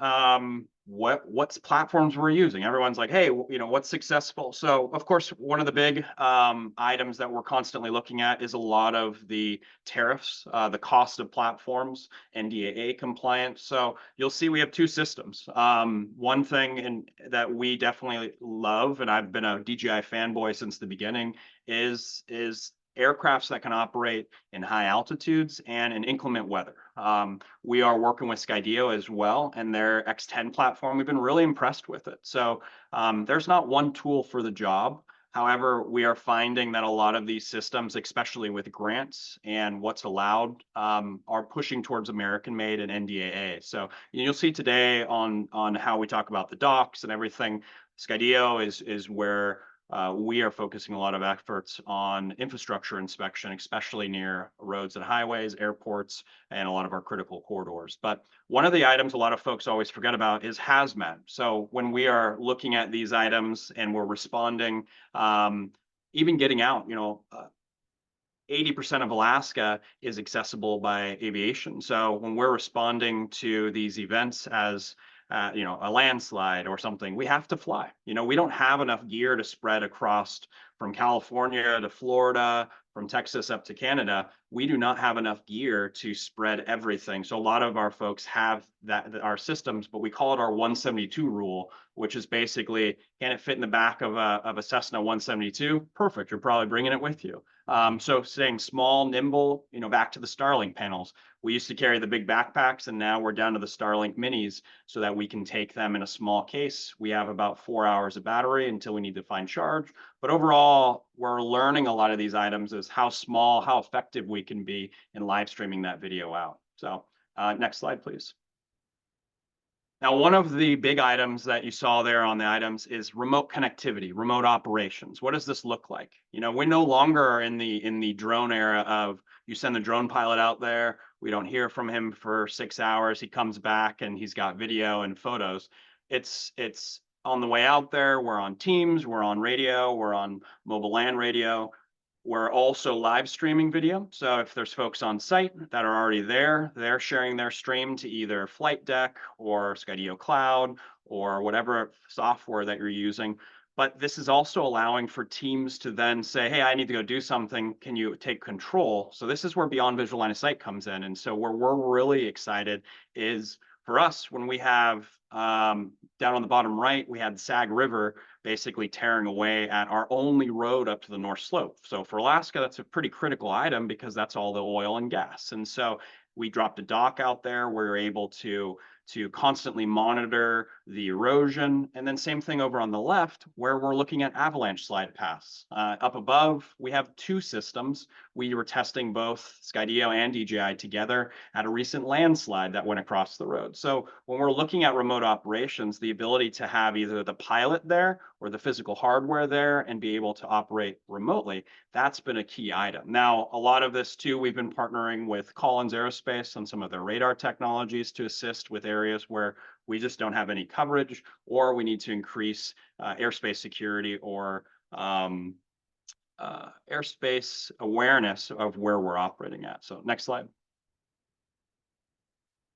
what's platforms we're using. Everyone's like, hey, what's successful? So of course, one of the big items that we're constantly looking at is a lot of the tariffs, the cost of platforms, NDAA compliance. So you'll see we have 2 systems. One thing that we definitely love, and I've been a DJI fanboy since the beginning, is aircrafts that can operate in high altitudes and in inclement weather. We are working with Skydio as well, and their X10 platform. We've been really impressed with it. So there's not one tool for the job. However, we are finding that a lot of these systems, especially with grants and what's allowed, are pushing towards American-made and NDAA. So you'll see today on how we talk about the docks and everything. Skydio is where we are focusing a lot of efforts on infrastructure inspection, especially near roads and highways, airports, and a lot of our critical corridors. But one of the items a lot of folks always forget about is hazmat. So when we are looking at these items and we're responding, even getting out, 80% of Alaska is accessible by aviation. So when we're responding to these events as a landslide or something, we have to fly. We don't have enough gear to spread across from California to Florida, from Texas up to Canada. We do not have enough gear to spread everything. So a lot of our folks have our systems, but we call it our 172 rule, which is basically, can it fit in the back of a Cessna 172? Perfect. You're probably bringing it with you. So staying small, nimble, back to the Starlink panels. We used to carry the big backpacks, and now we're down to the Starlink minis so that we can take them in a small case. We have about 4 hours of battery until we need to find charge. But overall, we're learning a lot of these items is how small, how effective we can be in live streaming that video out. So next slide, please. Now, one of the big items that you saw there on the items is remote connectivity, remote operations. What does this look like? We're no longer in the drone era of you send the drone pilot out there, we don't hear from him for 6 hours, he comes back and he's got video and photos. It's on the way out there, we're on Teams, we're on radio, we're on mobile LAN radio. We're also live streaming video. So if there's folks on site that are already there, they're sharing their stream to either Flight Deck or Skydio Cloud or whatever software that you're using. But this is also allowing for teams to then say, hey, I need to go do something. Can you take control? So this is where Beyond Visual Line of Sight comes in. And so where we're really excited is for us, when we have down on the bottom right, we had Sag River basically tearing away at our only road up to the North Slope. So for Alaska, that's a pretty critical item because that's all the oil and gas. And so we dropped a dock out there. We're able to constantly monitor the erosion. And then same thing over on the left, where we're looking at avalanche slide paths. Up above, we have 2 systems. We were testing both Skydio and DJI together at a recent landslide that went across the road. So when we're looking at remote operations, the ability to have either the pilot there or the physical hardware there and be able to operate remotely, that's been a key item. Now, a lot of this too, we've been partnering with Collins Aerospace on some of their radar technologies to assist with areas where we just don't have any coverage, or we need to increase airspace security or airspace awareness of where we're operating at. So next slide.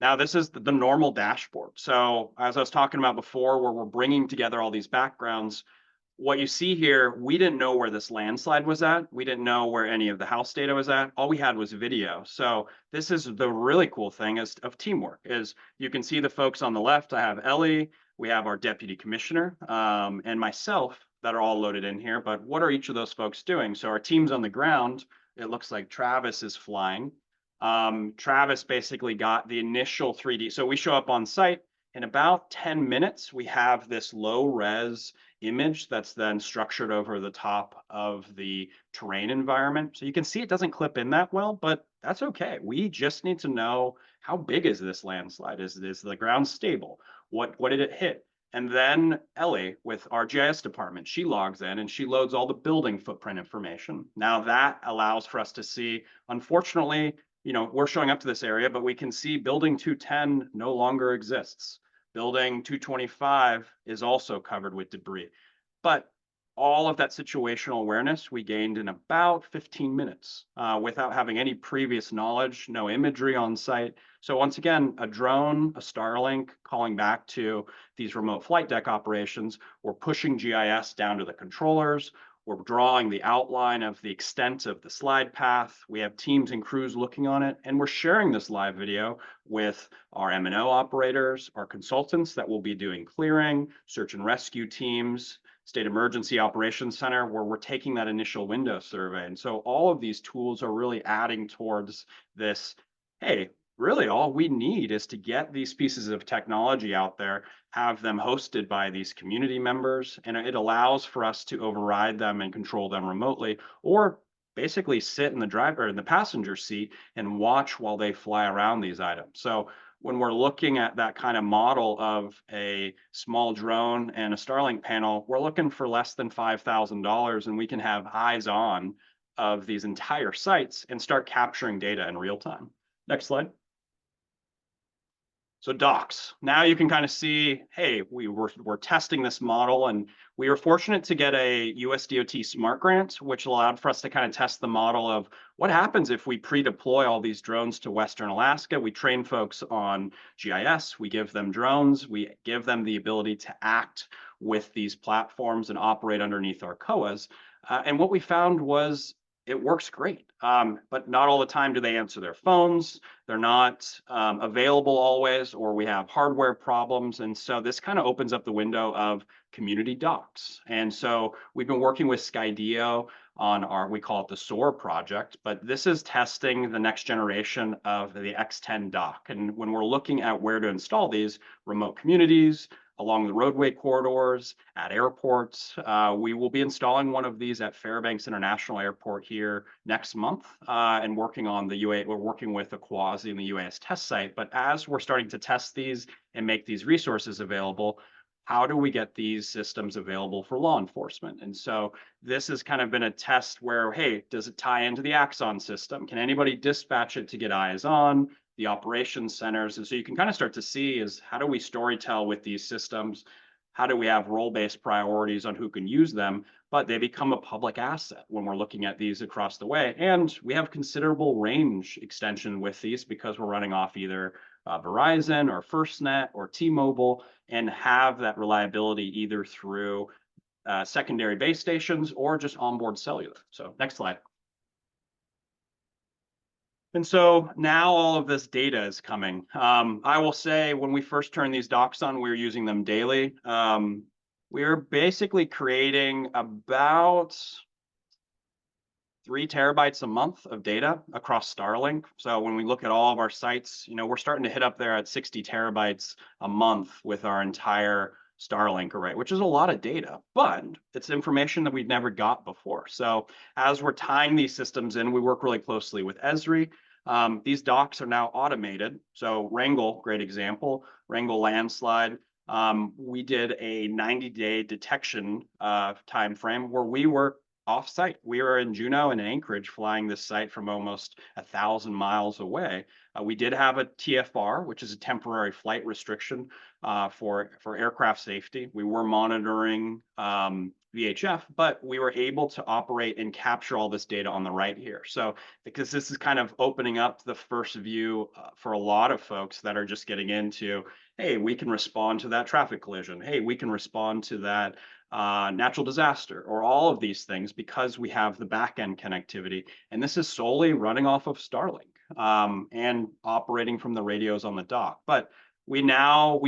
Now, this is the normal dashboard. So as I was talking about before, where we're bringing together all these backgrounds, what you see here, we didn't know where this landslide was at. We didn't know where any of the house data was at. All we had was video. So this is the really cool thing of teamwork is you can see the folks on the left. I have Ellie, we have our deputy commissioner, and myself that are all loaded in here. But what are each of those folks doing? So our team's on the ground. It looks like Travis is flying. Travis basically got the initial 3D. So we show up on site. In about 10 minutes, we have this low res image that's then structured over the top of the terrain environment. So you can see it doesn't clip in that well, but that's okay. We just need to know how big is this landslide? Is the ground stable? What did it hit? And then Ellie with our GIS department, she logs in and she loads all the building footprint information. Now that allows for us to see, unfortunately, we're showing up to this area, but we can see building 210 no longer exists. Building 225 is also covered with debris. But all of that situational awareness we gained in about 15 minutes without having any previous knowledge, no imagery on site. So once again, a drone, a Starlink calling back to these remote flight deck operations, we're pushing GIS down to the controllers. We're drawing the outline of the extent of the slide path. We have teams and crews looking on it, and we're sharing this live video with our M&O operators, our consultants that will be doing clearing, search and rescue teams, State Emergency Operations Center, where we're taking that initial window survey. And so all of these tools are really adding towards this, hey, really all we need is to get these pieces of technology out there, have them hosted by these community members, and it allows for us to override them and control them remotely, or basically sit in the driver in the passenger seat and watch while they fly around these items. So when we're looking at that kind of model of a small drone and a Starlink panel, we're looking for less than $5,000, and we can have eyes on of these entire sites and start capturing data in real time. Next slide. So docks. Now you can kind of see, hey, we're testing this model, and we were fortunate to get a US DOT SMART grant, which allowed for us to kind of test the model of what happens if we pre-deploy all these drones to Western Alaska. We train folks on GIS, we give them drones, we give them the ability to act with these platforms and operate underneath our COAs. And what we found was it works great, but not all the time do they answer their phones. They're not available always, or we have hardware problems. And so this kind of opens up the window of community docks. And so we've been working with Skydio on we call it the SOAR project, but this is testing the next generation of the X10 dock. And when we're looking at where to install these remote communities, along the roadway corridors, at airports. We will be installing one of these at Fairbanks International Airport here next month, and working on the UA. We're working with Aquasi and the UAS test site. But as we're starting to test these and make these resources available, how do we get these systems available for law enforcement? And so this has kind of been a test where, hey, does it tie into the Axon system? Can anybody dispatch it to get eyes on the operations centers? And so you can kind of start to see is how do we storytell with these systems? How do we have role-based priorities on who can use them? But they become a public asset when we're looking at these across the way. And we have considerable range extension with these because we're running off either Verizon or FirstNet or T-Mobile, and have that reliability either through secondary base stations or just onboard cellular. So next slide. And so now all of this data is coming. I will say when we first turned these docks on, we were using them daily. We're basically creating about 3 terabytes a month of data across Starlink. So when we look at all of our sites, we're starting to hit up there at 60 terabytes a month with our entire Starlink array, which is a lot of data, but it's information that we've never got before. So as we're tying these systems in, we work really closely with Esri. These docks are now automated. So Wrangell, great example, Wrangell landslide. We did a 90-day detection time frame where we were off-site. We were in Juneau and Anchorage flying this site from almost 1,000 miles away. We did have a TFR, which is a temporary flight restriction for aircraft safety. We were monitoring VHF, but we were able to operate and capture all this data on the right here. So because this is kind of opening up the first view for a lot of folks that are just getting into, hey, we can respond to that traffic collision. Hey, we can respond to that natural disaster, or all of these things because we have the back-end connectivity. And this is solely running off of Starlink and operating from the radios on the dock. But we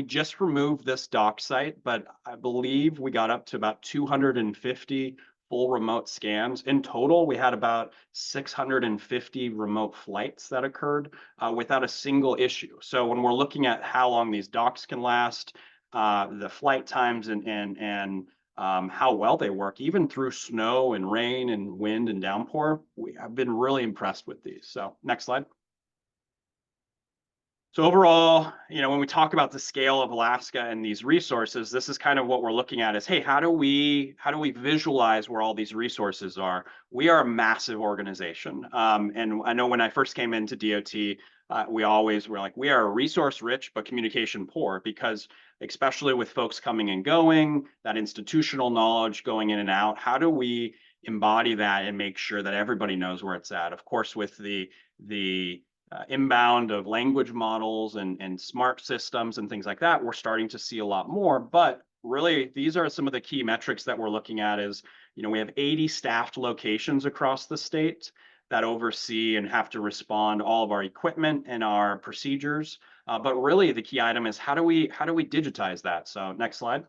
just removed this dock site, but I believe we got up to about 250 full remote scans. In total, we had about 650 remote flights that occurred without a single issue. So when we're looking at how long these docks can last, the flight times and how well they work, even through snow and rain and wind and downpour, I've been really impressed with these. So next slide. So overall, when we talk about the scale of Alaska and these resources, this is kind of what we're looking at is, hey, how do we visualize where all these resources are? We are a massive organization. And I know when I first came into DOT, we always were like, we are resource rich, but communication poor, because especially with folks coming and going, that institutional knowledge going in and out, how do we embody that and make sure that everybody knows where it's at? Of course, with the inbound of language models and smart systems and things like that, we're starting to see a lot more. But really, these are some of the key metrics that we're looking at is, we have 80 staffed locations across the state that oversee and have to respond all of our equipment and our procedures. But really, the key item is how do we digitize that? So next slide.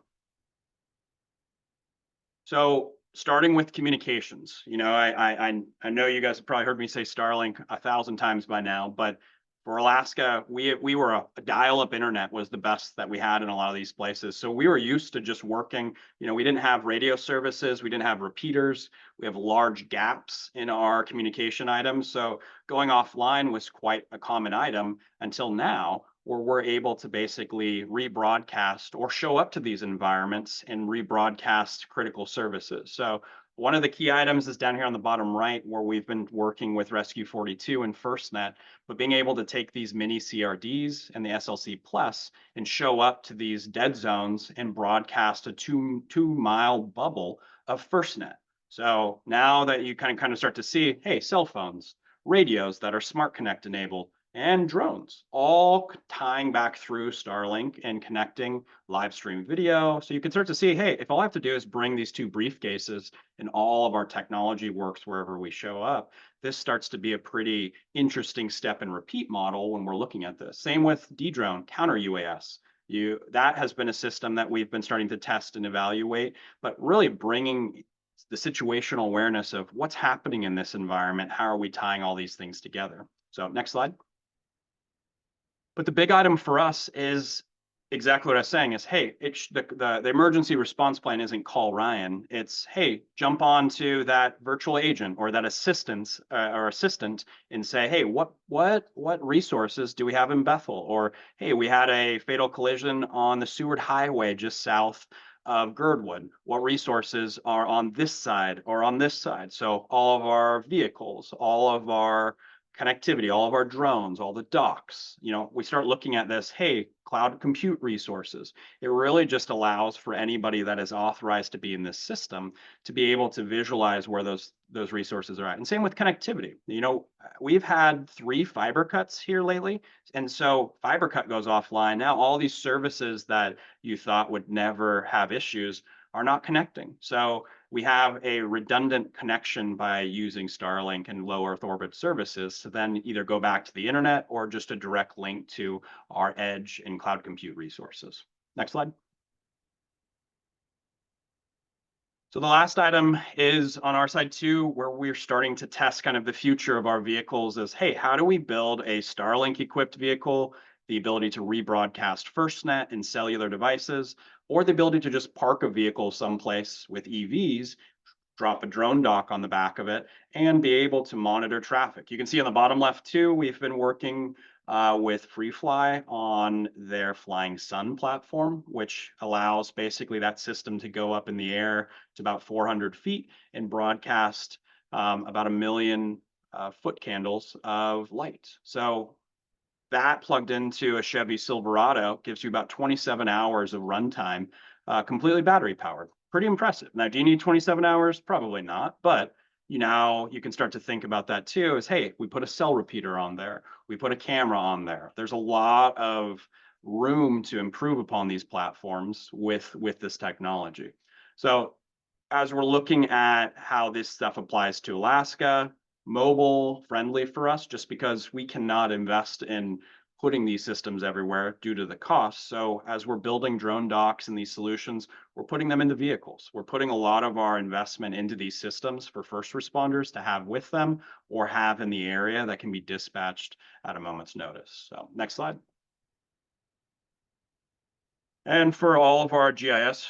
So starting with communications, I know you guys have probably heard me say Starlink 1,000 times by now, but For Alaska, we were a dial-up internet was the best that we had in a lot of these places. So we were used to just working, we didn't have radio services, we didn't have repeaters, we have large gaps in our communication items. So going offline was quite a common item until now, where we're able to basically rebroadcast or show up to these environments and rebroadcast critical services. So one of the key items is down here on the bottom right, where we've been working with Rescue 42 and FirstNet, but being able to take these mini CRDs and the SLC Plus and show up to these dead zones and broadcast a two-mile bubble of FirstNet. So now that you kind of start to see, hey, cell phones, radios that are Smart Connect enabled, and drones, all tying back through Starlink and connecting live stream video. So you can start to see, hey, if all I have to do is bring these two briefcases and all of our technology works wherever we show up, this starts to be a pretty interesting step and repeat model when we're looking at this. Same with Dedrone, counter UAS. That has been a system that we've been starting to test and evaluate, but really bringing the situational awareness of what's happening in this environment, how are we tying all these things together? So next slide. But the big item for us is exactly what I was saying is, hey, the emergency response plan isn't call Ryan. It's, hey, jump onto that virtual agent or that assistant and say, hey, what resources do we have in Bethel? Or, hey, we had a fatal collision on the Seward Highway just south of Girdwood. What resources are on this side or on this side? So all of our vehicles, all of our connectivity, all of our drones, all the docks, we start looking at this, hey, cloud compute resources. It really just allows for anybody that is authorized to be in this system to be able to visualize where those resources are at. And same with connectivity. We've had 3 fiber cuts here lately. And so fiber cut goes offline. Now all these services that you thought would never have issues are not connecting. So we have a redundant connection by using Starlink and low Earth orbit services to then either go back to the internet or just a direct link to our edge and cloud compute resources. Next slide. So the last item is on our side too, where we're starting to test kind of the future of our vehicles is, hey, how do we build a Starlink equipped vehicle, the ability to rebroadcast FirstNet and cellular devices, or the ability to just park a vehicle someplace with EVs, drop a drone dock on the back of it, and be able to monitor traffic. You can see on the bottom left too, we've been working with FreeFly on their Flying Sun platform, which allows basically that system to go up in the air to about 400 feet and broadcast about 1 million foot candles of light. So that plugged into a Chevy Silverado gives you about 27 hours of runtime, completely battery powered. Pretty impressive. Now, do you need 27 hours? Probably not, but you can start to think about that too, is, hey, we put a cell repeater on there. We put a camera on there. There's a lot of room to improve upon these platforms with this technology. So as we're looking at how this stuff applies to Alaska, mobile friendly for us, just because we cannot invest in putting these systems everywhere due to the cost. So as we're building drone docks and these solutions, we're putting them into vehicles. We're putting a lot of our investment into these systems for first responders to have with them or have in the area that can be dispatched at a moment's notice. So next slide. And for all of our GIS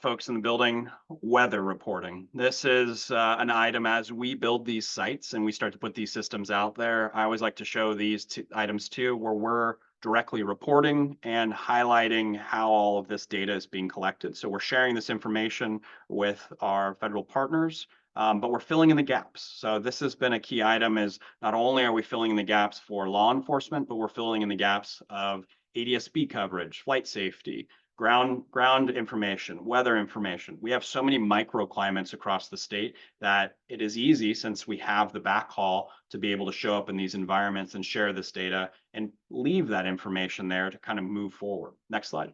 folks in the building, weather reporting. This is an item as we build these sites and we start to put these systems out there. I always like to show these items too, where we're directly reporting and highlighting how all of this data is being collected. So we're sharing this information with our federal partners, but we're filling in the gaps. So this has been a key item, is not only are we filling in the gaps for law enforcement, but we're filling in the gaps of ADS-B coverage, flight safety, ground information, weather information. We have so many microclimates across the state that it is easy, since we have the backhaul, to be able to show up in these environments and share this data and leave that information there to kind of move forward. Next slide.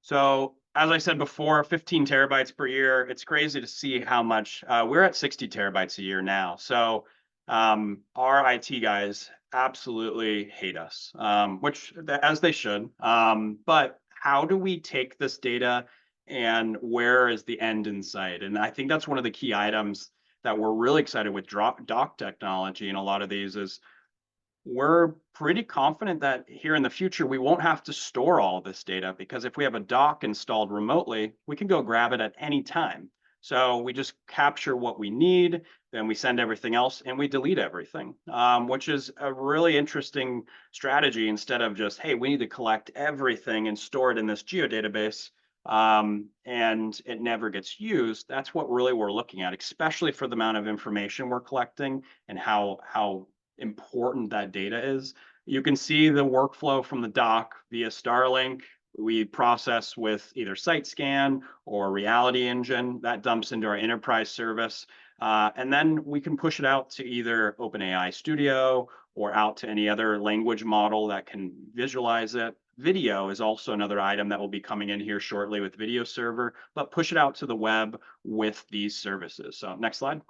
So as I said before, 15 terabytes per year. It's crazy to see how much we're at 60 terabytes a year now. So our IT guys absolutely hate us, which as they should. But how do we take this data and where is the end in sight? And I think that's one of the key items that we're really excited with dock technology and a lot of these is we're pretty confident that here in the future, we won't have to store all of this data because if we have a dock installed remotely, we can go grab it at any time. So we just capture what we need, then we send everything else and we delete everything, which is a really interesting strategy instead of just, hey, we need to collect everything and store it in this geodatabase and it never gets used. That's what really we're looking at, especially for the amount of information we're collecting and how important that data is. You can see the workflow from the dock via Starlink. We process with either SiteScan or Reality Engine. That dumps into our enterprise service. And then we can push it out to either OpenAI Studio or out to any other language model that can visualize it. Video is also another item that will be coming in here shortly with Video Server, but push it out to the web with these services. So next slide.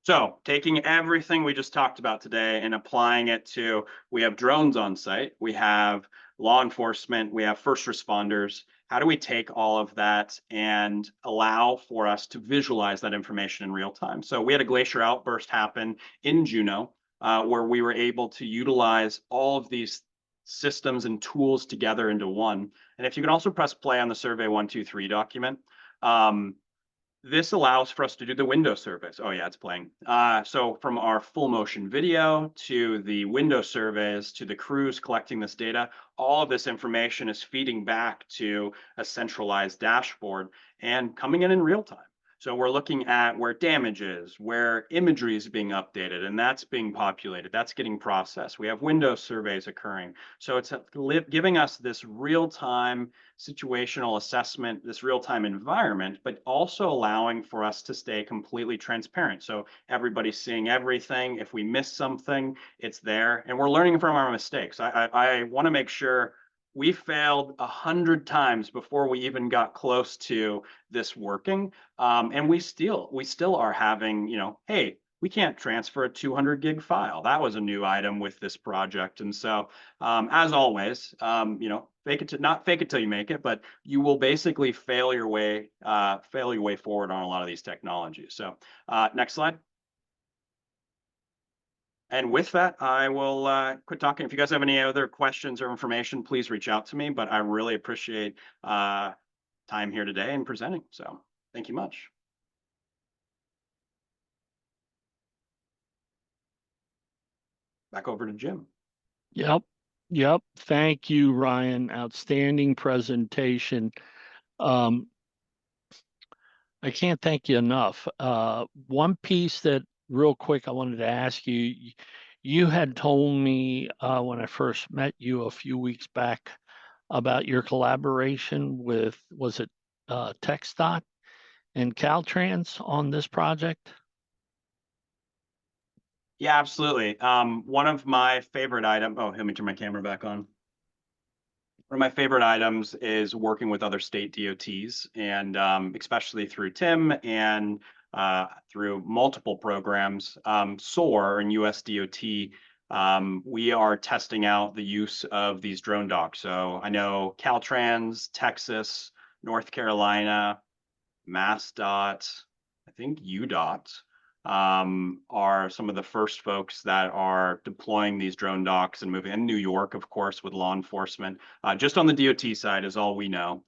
So taking everything we just talked about today and applying it to, we have drones on site, we have law enforcement, we have first responders. How do we take all of that and allow for us to visualize that information in real time? So we had a glacier outburst happen in Juneau, where we were able to utilize all of these systems and tools together into one. And if you can also press play on the Survey 123 document, this allows for us to do the window surveys. Oh yeah, it's playing. So from our full motion video to the window surveys to the crews collecting this data, all of this information is feeding back to a centralized dashboard and coming in real time. So we're looking at where damage is, where imagery is being updated, and that's being populated. That's getting processed. We have window surveys occurring. So it's giving us this real-time situational assessment, this real-time environment, but also allowing for us to stay completely transparent. So everybody's seeing everything. If we miss something, it's there, and we're learning from our mistakes. I want to make sure we failed 100 times before we even got close to this working. And we still are having, hey, we can't transfer a 200 gig file. That was a new item with this project. And so, as always, fake it till you make it, but you will basically fail your way forward on a lot of these technologies. So, next slide. And with that, I will quit talking. If you guys have any other questions or information, please reach out to me. But I really appreciate time here today and presenting. So thank you much. Back over to Jim. Yep. Thank you, Ryan. Outstanding presentation. I can't thank you enough. One piece that real quick I wanted to ask you, you had told me when I first met you a few weeks back about your collaboration with, was it TxDOT and Caltrans on this project? Yeah, absolutely. One of my favorite items, oh, let me turn my camera back on. One of my favorite items is working with other state DOTs, and especially through Tim and through multiple programs, SOAR and USDOT, we are testing out the use of these drone docks. So I know Caltrans, Texas, North Carolina, MassDOT, I think UDOT, are some of the first folks that are deploying these drone docks and moving. And New York, of course, with law enforcement. Just on the DOT side is all we know.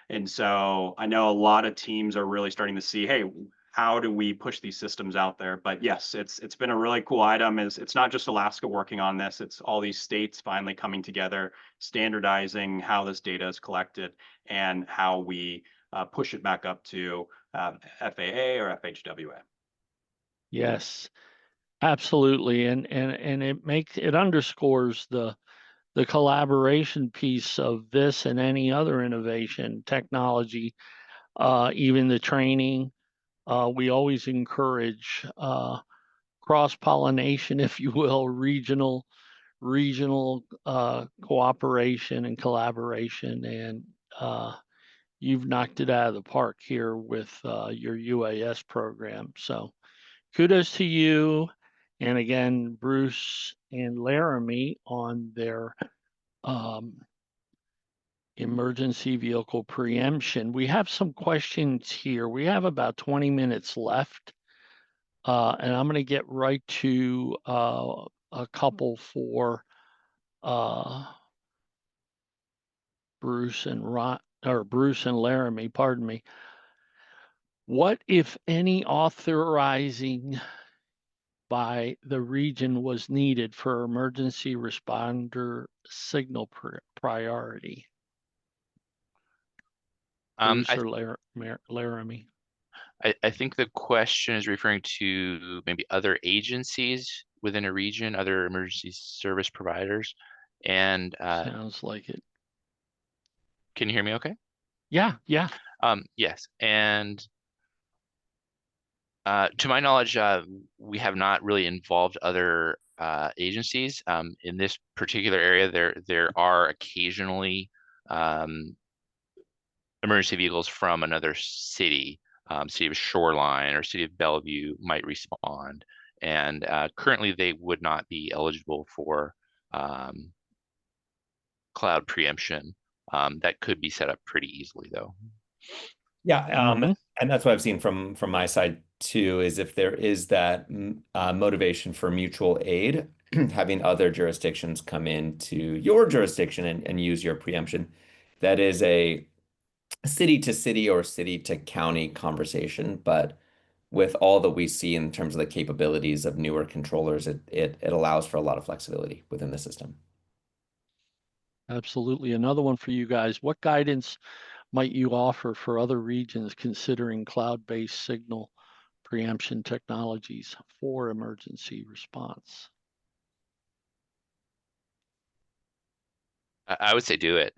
And so I know a lot of teams are really starting to see, hey, how do we push these systems out there? But yes, it's been a really cool item. It's not just Alaska working on this, it's all these states finally coming together, standardizing how this data is collected and how we push it back up to FAA or FHWA. Yes, absolutely. And it underscores the collaboration piece of this and any other innovation technology, even the training. We always encourage cross-pollination, if you will, regional cooperation and collaboration. And you've knocked it out of the park here with your UAS program. So kudos to you. And again, Bruce and Laramie on their emergency vehicle preemption. We have some questions here. We have about 20 minutes left. And I'm going to get right to a couple for Bruce and Laramie, pardon me. What, if any, authorizing by the region was needed for emergency responder signal priority? Bruce I, or Laramie? I think the question is referring to maybe other agencies within a region, other emergency service providers. And Sounds like it. can you hear me okay? Yeah, yeah. Yes, and to my knowledge, we have not really involved other agencies. In this particular area, there are occasionally emergency vehicles from another city, city of Shoreline or city of Bellevue might respond. And currently they would not be eligible for cloud preemption. That could be set up pretty easily though. Yeah, Mhm. and that's what I've seen from my side too, is if there is that motivation for mutual aid, having other jurisdictions come into your jurisdiction and use your preemption, that is a city to city or city to county conversation. But with all that we see in terms of the capabilities of newer controllers, it allows for a lot of flexibility within the system. Absolutely. Another one for you guys. What guidance might you offer for other regions considering cloud-based signal preemption technologies for emergency response? I would say do it.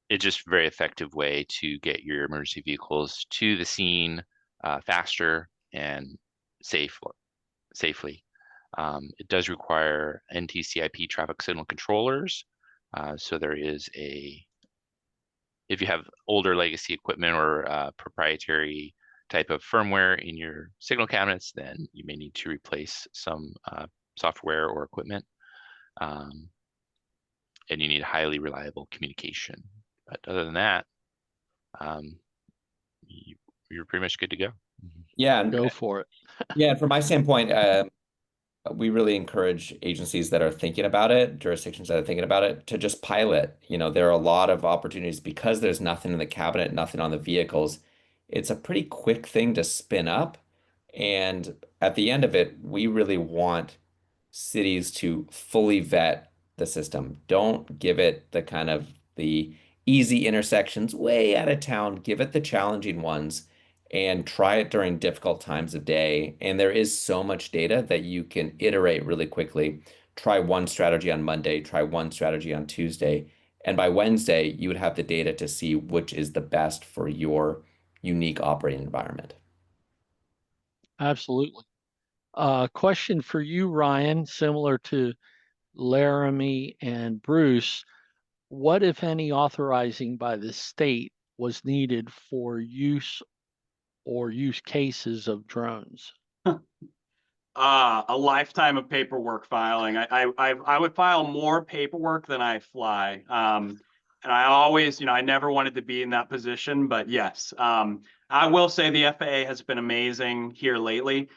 It's just a very effective way to get your emergency vehicles to the scene faster and safely. It does require NTCIP traffic signal controllers. So there is if you have older legacy equipment or proprietary type of firmware in your signal cabinets, then you may need to replace some software or equipment. And you need highly reliable communication. But other than that, you're pretty much good to go. Yeah, Go for it. yeah. From my standpoint, we really encourage agencies that are thinking about it, jurisdictions that are thinking about it, to just pilot. There are a lot of opportunities because there's nothing in the cabinet, nothing on the vehicles. It's a pretty quick thing to spin up. And at the end of it, we really want cities to fully vet the system. Don't give it the easy intersections way out of town. Give it the challenging ones and try it during difficult times of day. And there is so much data that you can iterate really quickly. Try one strategy on Monday, try one strategy on Tuesday. And by Wednesday, you would have the data to see which is the best for your unique operating environment. Absolutely. Question for you, Ryan, similar to Laramie and Bruce. What, if any, authorizing by the state was needed for use or use cases of drones? A lifetime of paperwork filing. I would file more paperwork than I fly. And I always, I never wanted to be in that position, but yes. I will say the FAA has been amazing here lately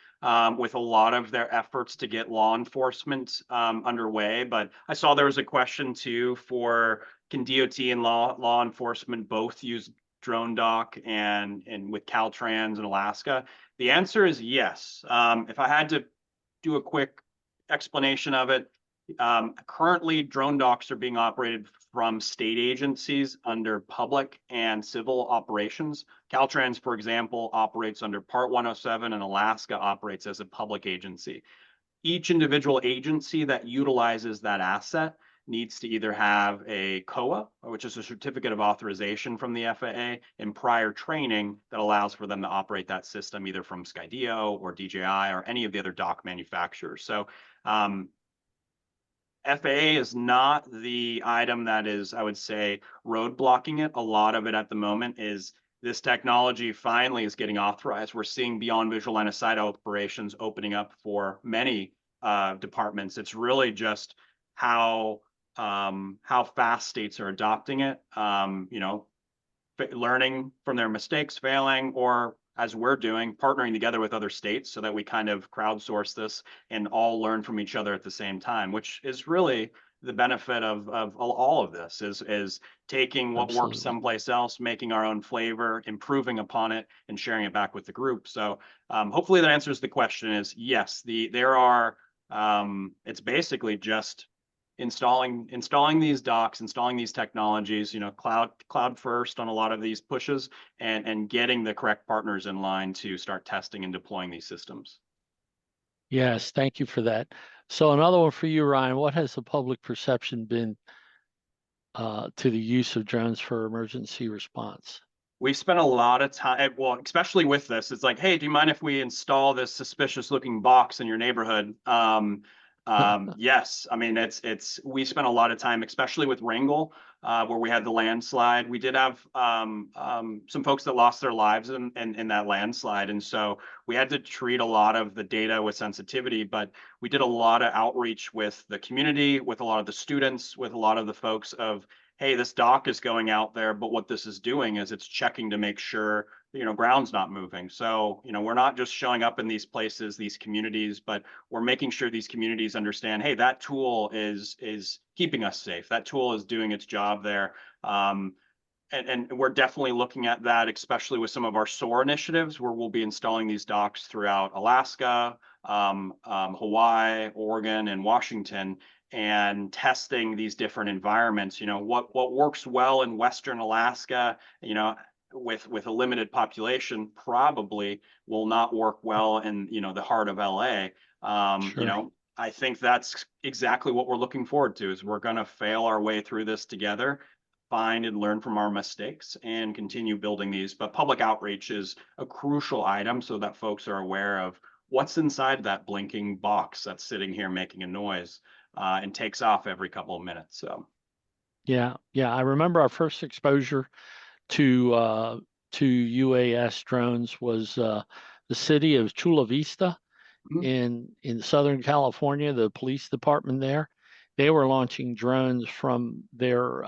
with a lot of their efforts to get law enforcement underway. But I saw there was a question too for can DOT and law enforcement both use drone dock and with Caltrans in Alaska? The answer is yes. If I had to do a quick explanation of it, currently drone docks are being operated from state agencies under public and civil operations. Caltrans, for example, operates under Part 107 and Alaska operates as a public agency. Each individual agency that utilizes that asset needs to either have a COA, which is a certificate of authorization from the FAA, and prior training that allows for them to operate that system either from Skydio or DJI or any of the other dock manufacturers. So FAA is not the item that is, I would say, roadblocking it. A lot of it at the moment is this technology finally is getting authorized. We're seeing beyond visual line of sight operations opening up for many departments. It's really just how how fast states are adopting it, you know, learning from their mistakes, failing, or as we're doing, partnering together with other states so that we kind of crowdsource this and all learn from each other at the same time, which is really the benefit of all of this is taking what works Absolutely. someplace else, making our own flavor, improving upon it, and sharing it back with the group. So hopefully that answers the question. Is yes, there are it's basically just installing these docks, installing these technologies, you know, cloud first on a lot of these pushes, and getting the correct partners in line to start testing and deploying these systems. Yes, thank you for that. So another one for you, Ryan. What has the public perception been to the use of drones for emergency response? We've spent a lot of time, well, especially with this, it's like, hey, do you mind if we install this suspicious looking box in your neighborhood? Yes, I mean, we spent a lot of time, especially with Wrangell, where we had the landslide. We did have some folks that lost their lives in that landslide. And so we had to treat a lot of the data with sensitivity, but we did a lot of outreach with the community, with a lot of the students, with a lot of the folks of, hey, this dock is going out there, but what this is doing is it's checking to make sure, you know, ground's not moving. So, you know, we're not just showing up in these places, these communities, but we're making sure these communities understand, hey, that tool is keeping us safe. That tool is doing its job there. And we're definitely looking at that, especially with some of our SOAR initiatives, where we'll be installing these docks throughout Alaska, Hawaii, Oregon, and Washington, and testing these different environments. You know, what works well in Western Alaska, you know, with a limited population, probably will not work well in, you know, the heart of LA. You Sure. know, I think that's exactly what we're looking forward to, is we're going to fail our way through this together, find and learn from our mistakes, and continue building these. But public outreach is a crucial item so that folks are aware of what's inside that blinking box that's sitting here making a noise and takes off every couple of minutes. So Yeah, I remember our first exposure to UAS drones was the city of Chula Vista in Southern California. The police department there, they were launching drones from their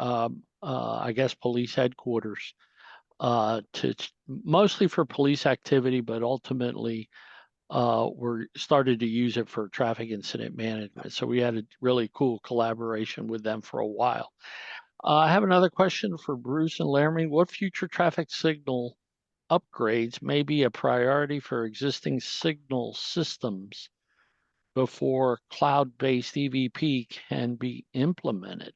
I guess police headquarters mostly for police activity, but ultimately were started to use it for traffic incident management. So we had a really cool collaboration with them for a while. I have another question for Bruce and Laramie. What future traffic signal upgrades may be a priority for existing signal systems before cloud-based EVP can be implemented?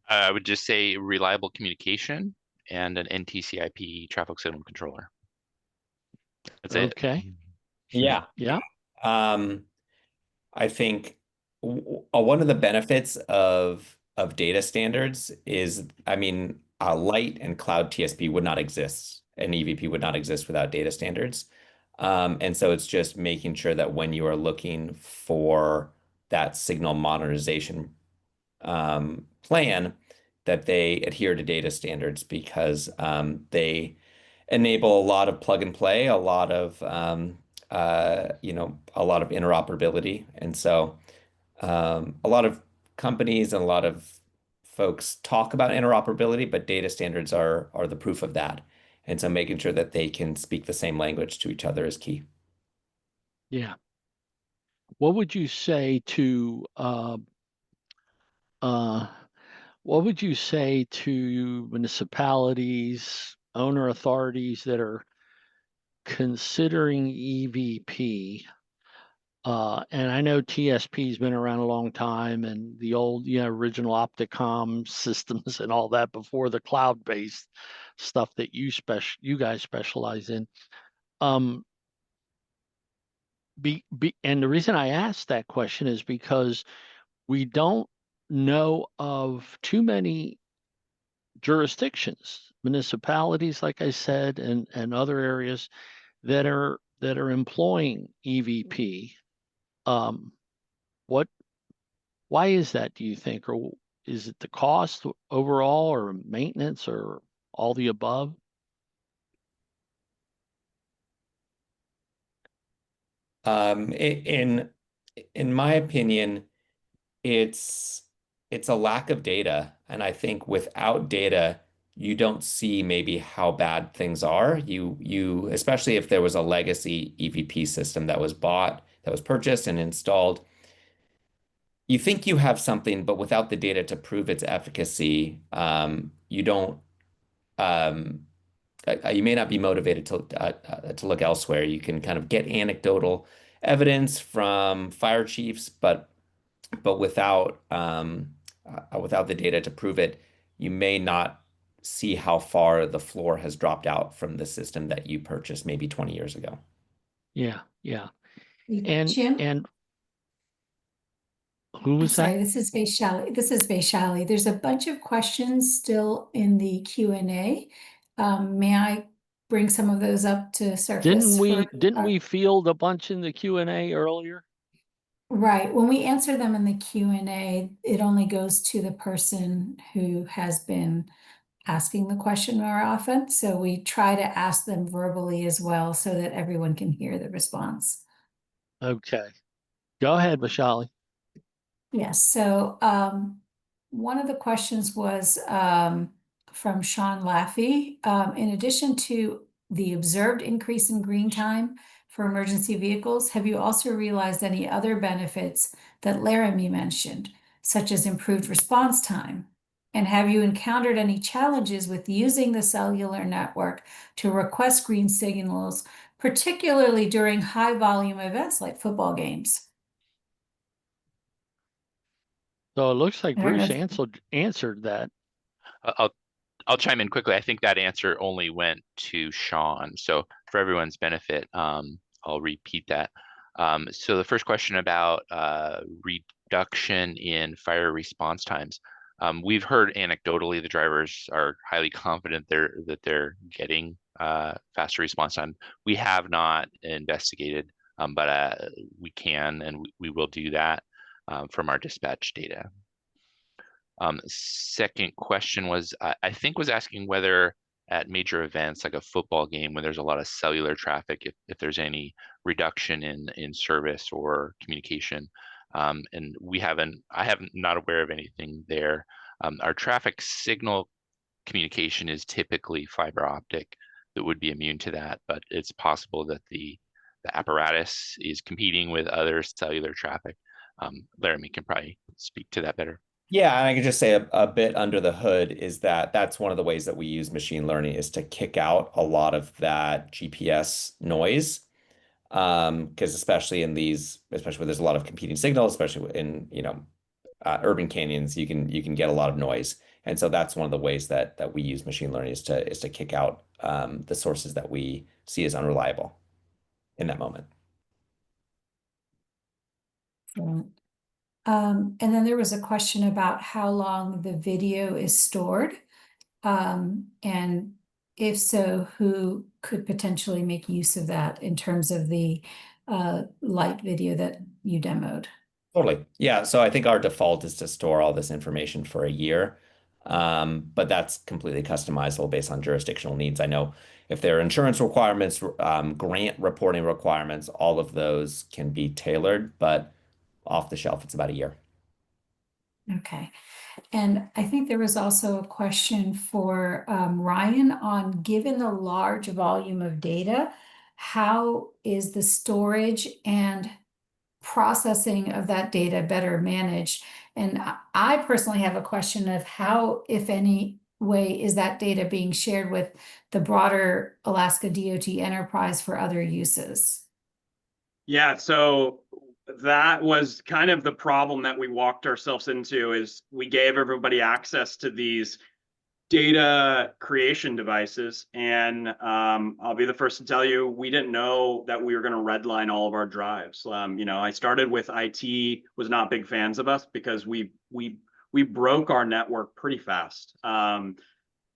I would just say reliable communication and an NTCIP traffic signal controller. That's it. Okay. Yeah. Yeah. I think one of the benefits of data standards is, I mean, Light and Cloud TSP would not exist, and EVP would not exist without data standards. And so it's just making sure that when you are looking for that signal modernization plan, that they adhere to data standards, because they enable a lot of plug and play, a lot of you know, a lot of interoperability. And so a lot of companies and a lot of folks talk about interoperability, but data standards are the proof of that. And so making sure that they can speak the same language to each other is key. Yeah. What would you say to what would you say to municipalities, owner authorities that are considering EVP? And I know TSP's been around a long time, and the old, you know, original Opticom systems and all that before the cloud-based stuff that you guys specialize in. And the reason I asked that question is because we don't know of too many jurisdictions, municipalities, like I said, and other areas that are employing EVP. What Why is that, do you think? Or is it the cost overall, or maintenance, or all the above? In my opinion, it's a lack of data. And I think without data, you don't see maybe how bad things are. You especially if there was a legacy EVP system that was purchased and installed, you think you have something, but without the data to prove its efficacy, you don't. You may not be motivated to look elsewhere. You can kind of get anecdotal evidence from fire chiefs, but without the data to prove it, you may not see how far the floor has dropped out from the system that you purchased maybe 20 years ago. Yeah, yeah. Jim? And who I'm was that? sorry, this is Vaishali. There's a bunch of questions still in the Q&A. May I bring some of those up to surface? Didn't we field a bunch in the Q&A earlier? Right. When we answer them in the Q&A, it only goes to the person who has been asking the question more often. So we try to ask them verbally as well so that everyone can hear the response. Okay. Go ahead, Vaishali. Yes, so one of the questions was from Sean Laffey. In addition to the observed increase in green time for emergency vehicles, have you also realized any other benefits that Laramie mentioned, such as improved response time? And have you encountered any challenges with using the cellular network to request green signals, particularly during high volume events like football games? So it looks like I don't know Bruce if- answered that. I'll chime in quickly. I think that answer only went to Sean. So for everyone's benefit, I'll repeat that. So the first question about reduction in fire response times. We've heard anecdotally the drivers are highly confident that they're getting faster response time. We have not investigated, but we can and we will do that from our dispatch data. Second question was, I think was asking whether at major events like a football game when there's a lot of cellular traffic, if there's any reduction in service or communication. And I haven't not aware of anything there. Our traffic signal communication is typically fiber optic that would be immune to that, but it's possible that the apparatus is competing with other cellular traffic. Laramie can probably speak to that better. Yeah, and I can just say a bit under the hood is that's one of the ways that we use machine learning is to kick out a lot of that GPS noise. Because especially where there's a lot of competing signals, especially in urban canyons, you can get a lot of noise. And so that's one of the ways that we use machine learning is to kick out the sources that we see as unreliable in that moment. Excellent. And then there was a question about how long the video is stored. And if so, who could potentially make use of that in terms of the light video that you demoed? Totally. Yeah. So I think our default is to store all this information for a year. But that's completely customizable based on jurisdictional needs. I know if there are insurance requirements, grant reporting requirements, all of those can be tailored, but off the shelf, it's about a year. Okay. And I think there was also a question for Ryan on, given the large volume of data, how is the storage and processing of that data better managed? And I personally have a question of how, if any way, is that data being shared with the broader Alaska DOT enterprise for other uses? Yeah, so that was kind of the problem that we walked ourselves into, is we gave everybody access to these data creation devices. And I'll be the first to tell you, we didn't know that we were going to redline all of our drives. I started with IT, was not big fans of us because we broke our network pretty fast.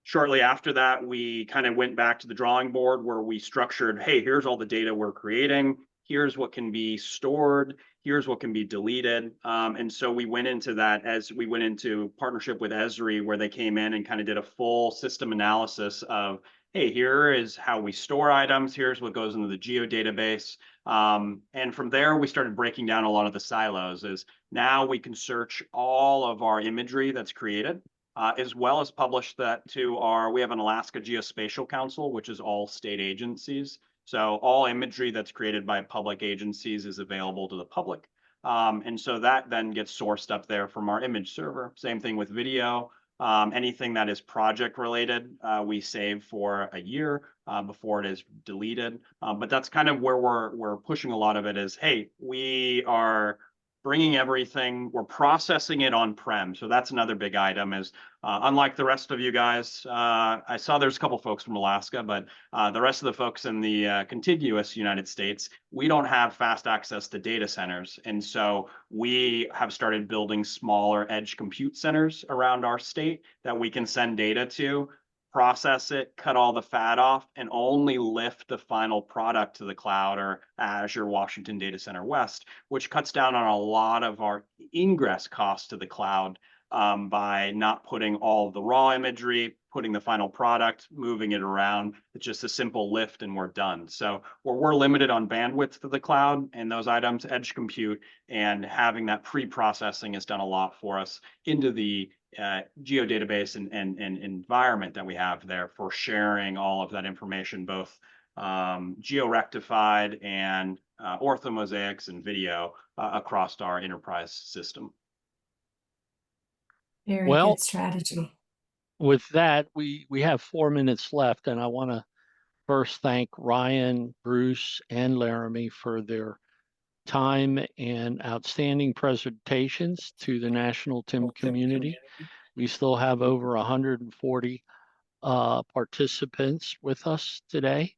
Shortly after that, we kind of went back to the drawing board where we structured, hey, here's all the data we're creating. Here's what can be stored. Here's what can be deleted. And so we went into that as we went into partnership with Esri, where they came in and kind of did a full system analysis of, hey, here is how we store items. Here's what goes into the geodatabase. And from there, we started breaking down a lot of the silos. Is now we can search all of our imagery that's created, as well as publish that to we have an Alaska Geospatial Council, which is all state agencies. So all imagery that's created by public agencies is available to the public. And so that then gets sourced up there from our image server. Same thing with video. Anything that is project related, we save for a year before it is deleted. But that's kind of where we're pushing a lot of it is, hey, we are bringing everything, we're processing it on-prem. So that's another big item is, unlike the rest of you guys, I saw there's a couple folks from Alaska, but the rest of the folks in the contiguous United States, we don't have fast access to data centers. And so we have started building smaller edge compute centers around our state that we can send data to, process it, cut all the fat off, and only lift the final product to the cloud or Azure Washington Data Center West, which cuts down on a lot of our ingress costs to the cloud by not putting all of the raw imagery, putting the final product, moving it around. It's just a simple lift and we're done. So we're limited on bandwidth to the cloud and those items, edge compute, and having that pre-processing has done a lot for us into the geodatabase and environment that we have there for sharing all of that information, both geo-rectified and orthomosaics and video across our enterprise system. Very Well, good strategy. with that, we have 4 minutes left, and I want to first thank Ryan, Bruce, and Laramie for their time and outstanding presentations to the National TIM community. We still have over 140 participants with us today,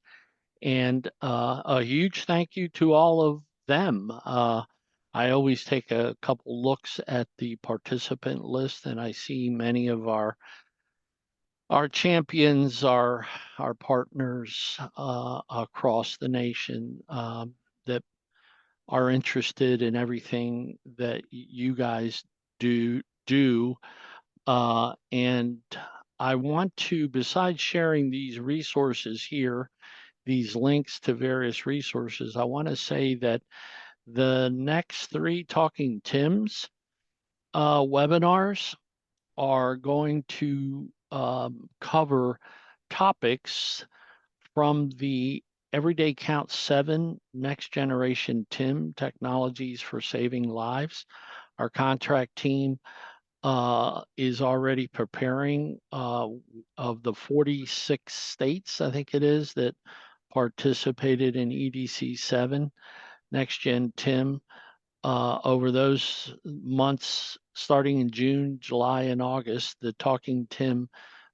and a huge thank you to all of them. I always take a couple looks at the participant list, and I see many of our champions, our partners across the nation that are interested in everything that you guys do. And I want to, besides sharing these resources here, these links to various resources, I want to say that the next 3 Talking Tims webinars are going to cover topics from the Everyday Count 7 Next Generation TIM Technologies for Saving Lives. Our contract team is already preparing of the 46 states, I think it is, that participated in EDC 7 Next Gen TIM. Over those months, starting in June, July, and August, the Talking TIM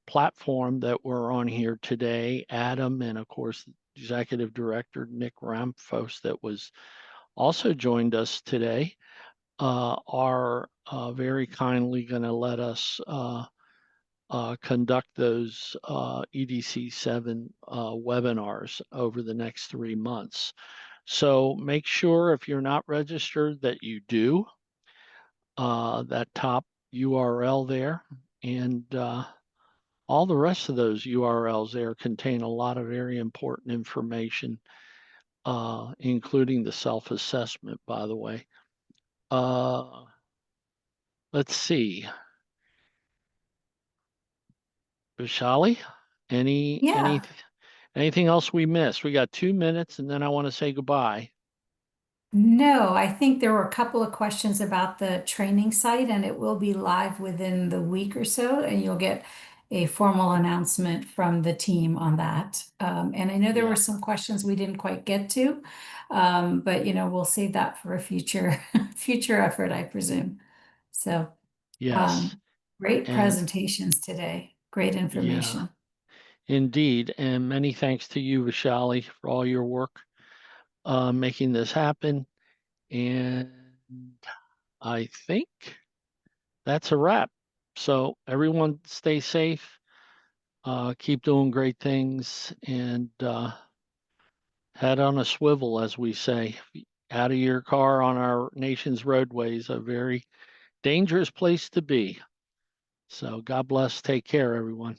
platform that we're on here today, Adam, and of course, Executive Director Nick Ramphos, that was also joined us today, are very kindly going to let us conduct those EDC 7 webinars over the next 3 months. So make sure if you're not registered that you do that top URL there, and all the rest of those URLs there contain a lot of very important information, including the self-assessment, by the way. Let's see. Vishali, anything else we missed? We got 2 minutes, and then I want to say goodbye. No, I think there were a couple of questions about the training site, and it will be live within the week or so, and you'll get a formal announcement from the team on that. And I know there were some questions we didn't quite get to, but we'll save that for a future effort, I presume. So yes, great presentations today. Great information. Yeah, indeed, and many thanks to you, Vishali, for all your work making this happen. And I think that's a wrap. So everyone stay safe, keep doing great things, and head on a swivel, as we say. Out of your car on our nation's roadways, a very dangerous place to be. So God bless. Take care, everyone.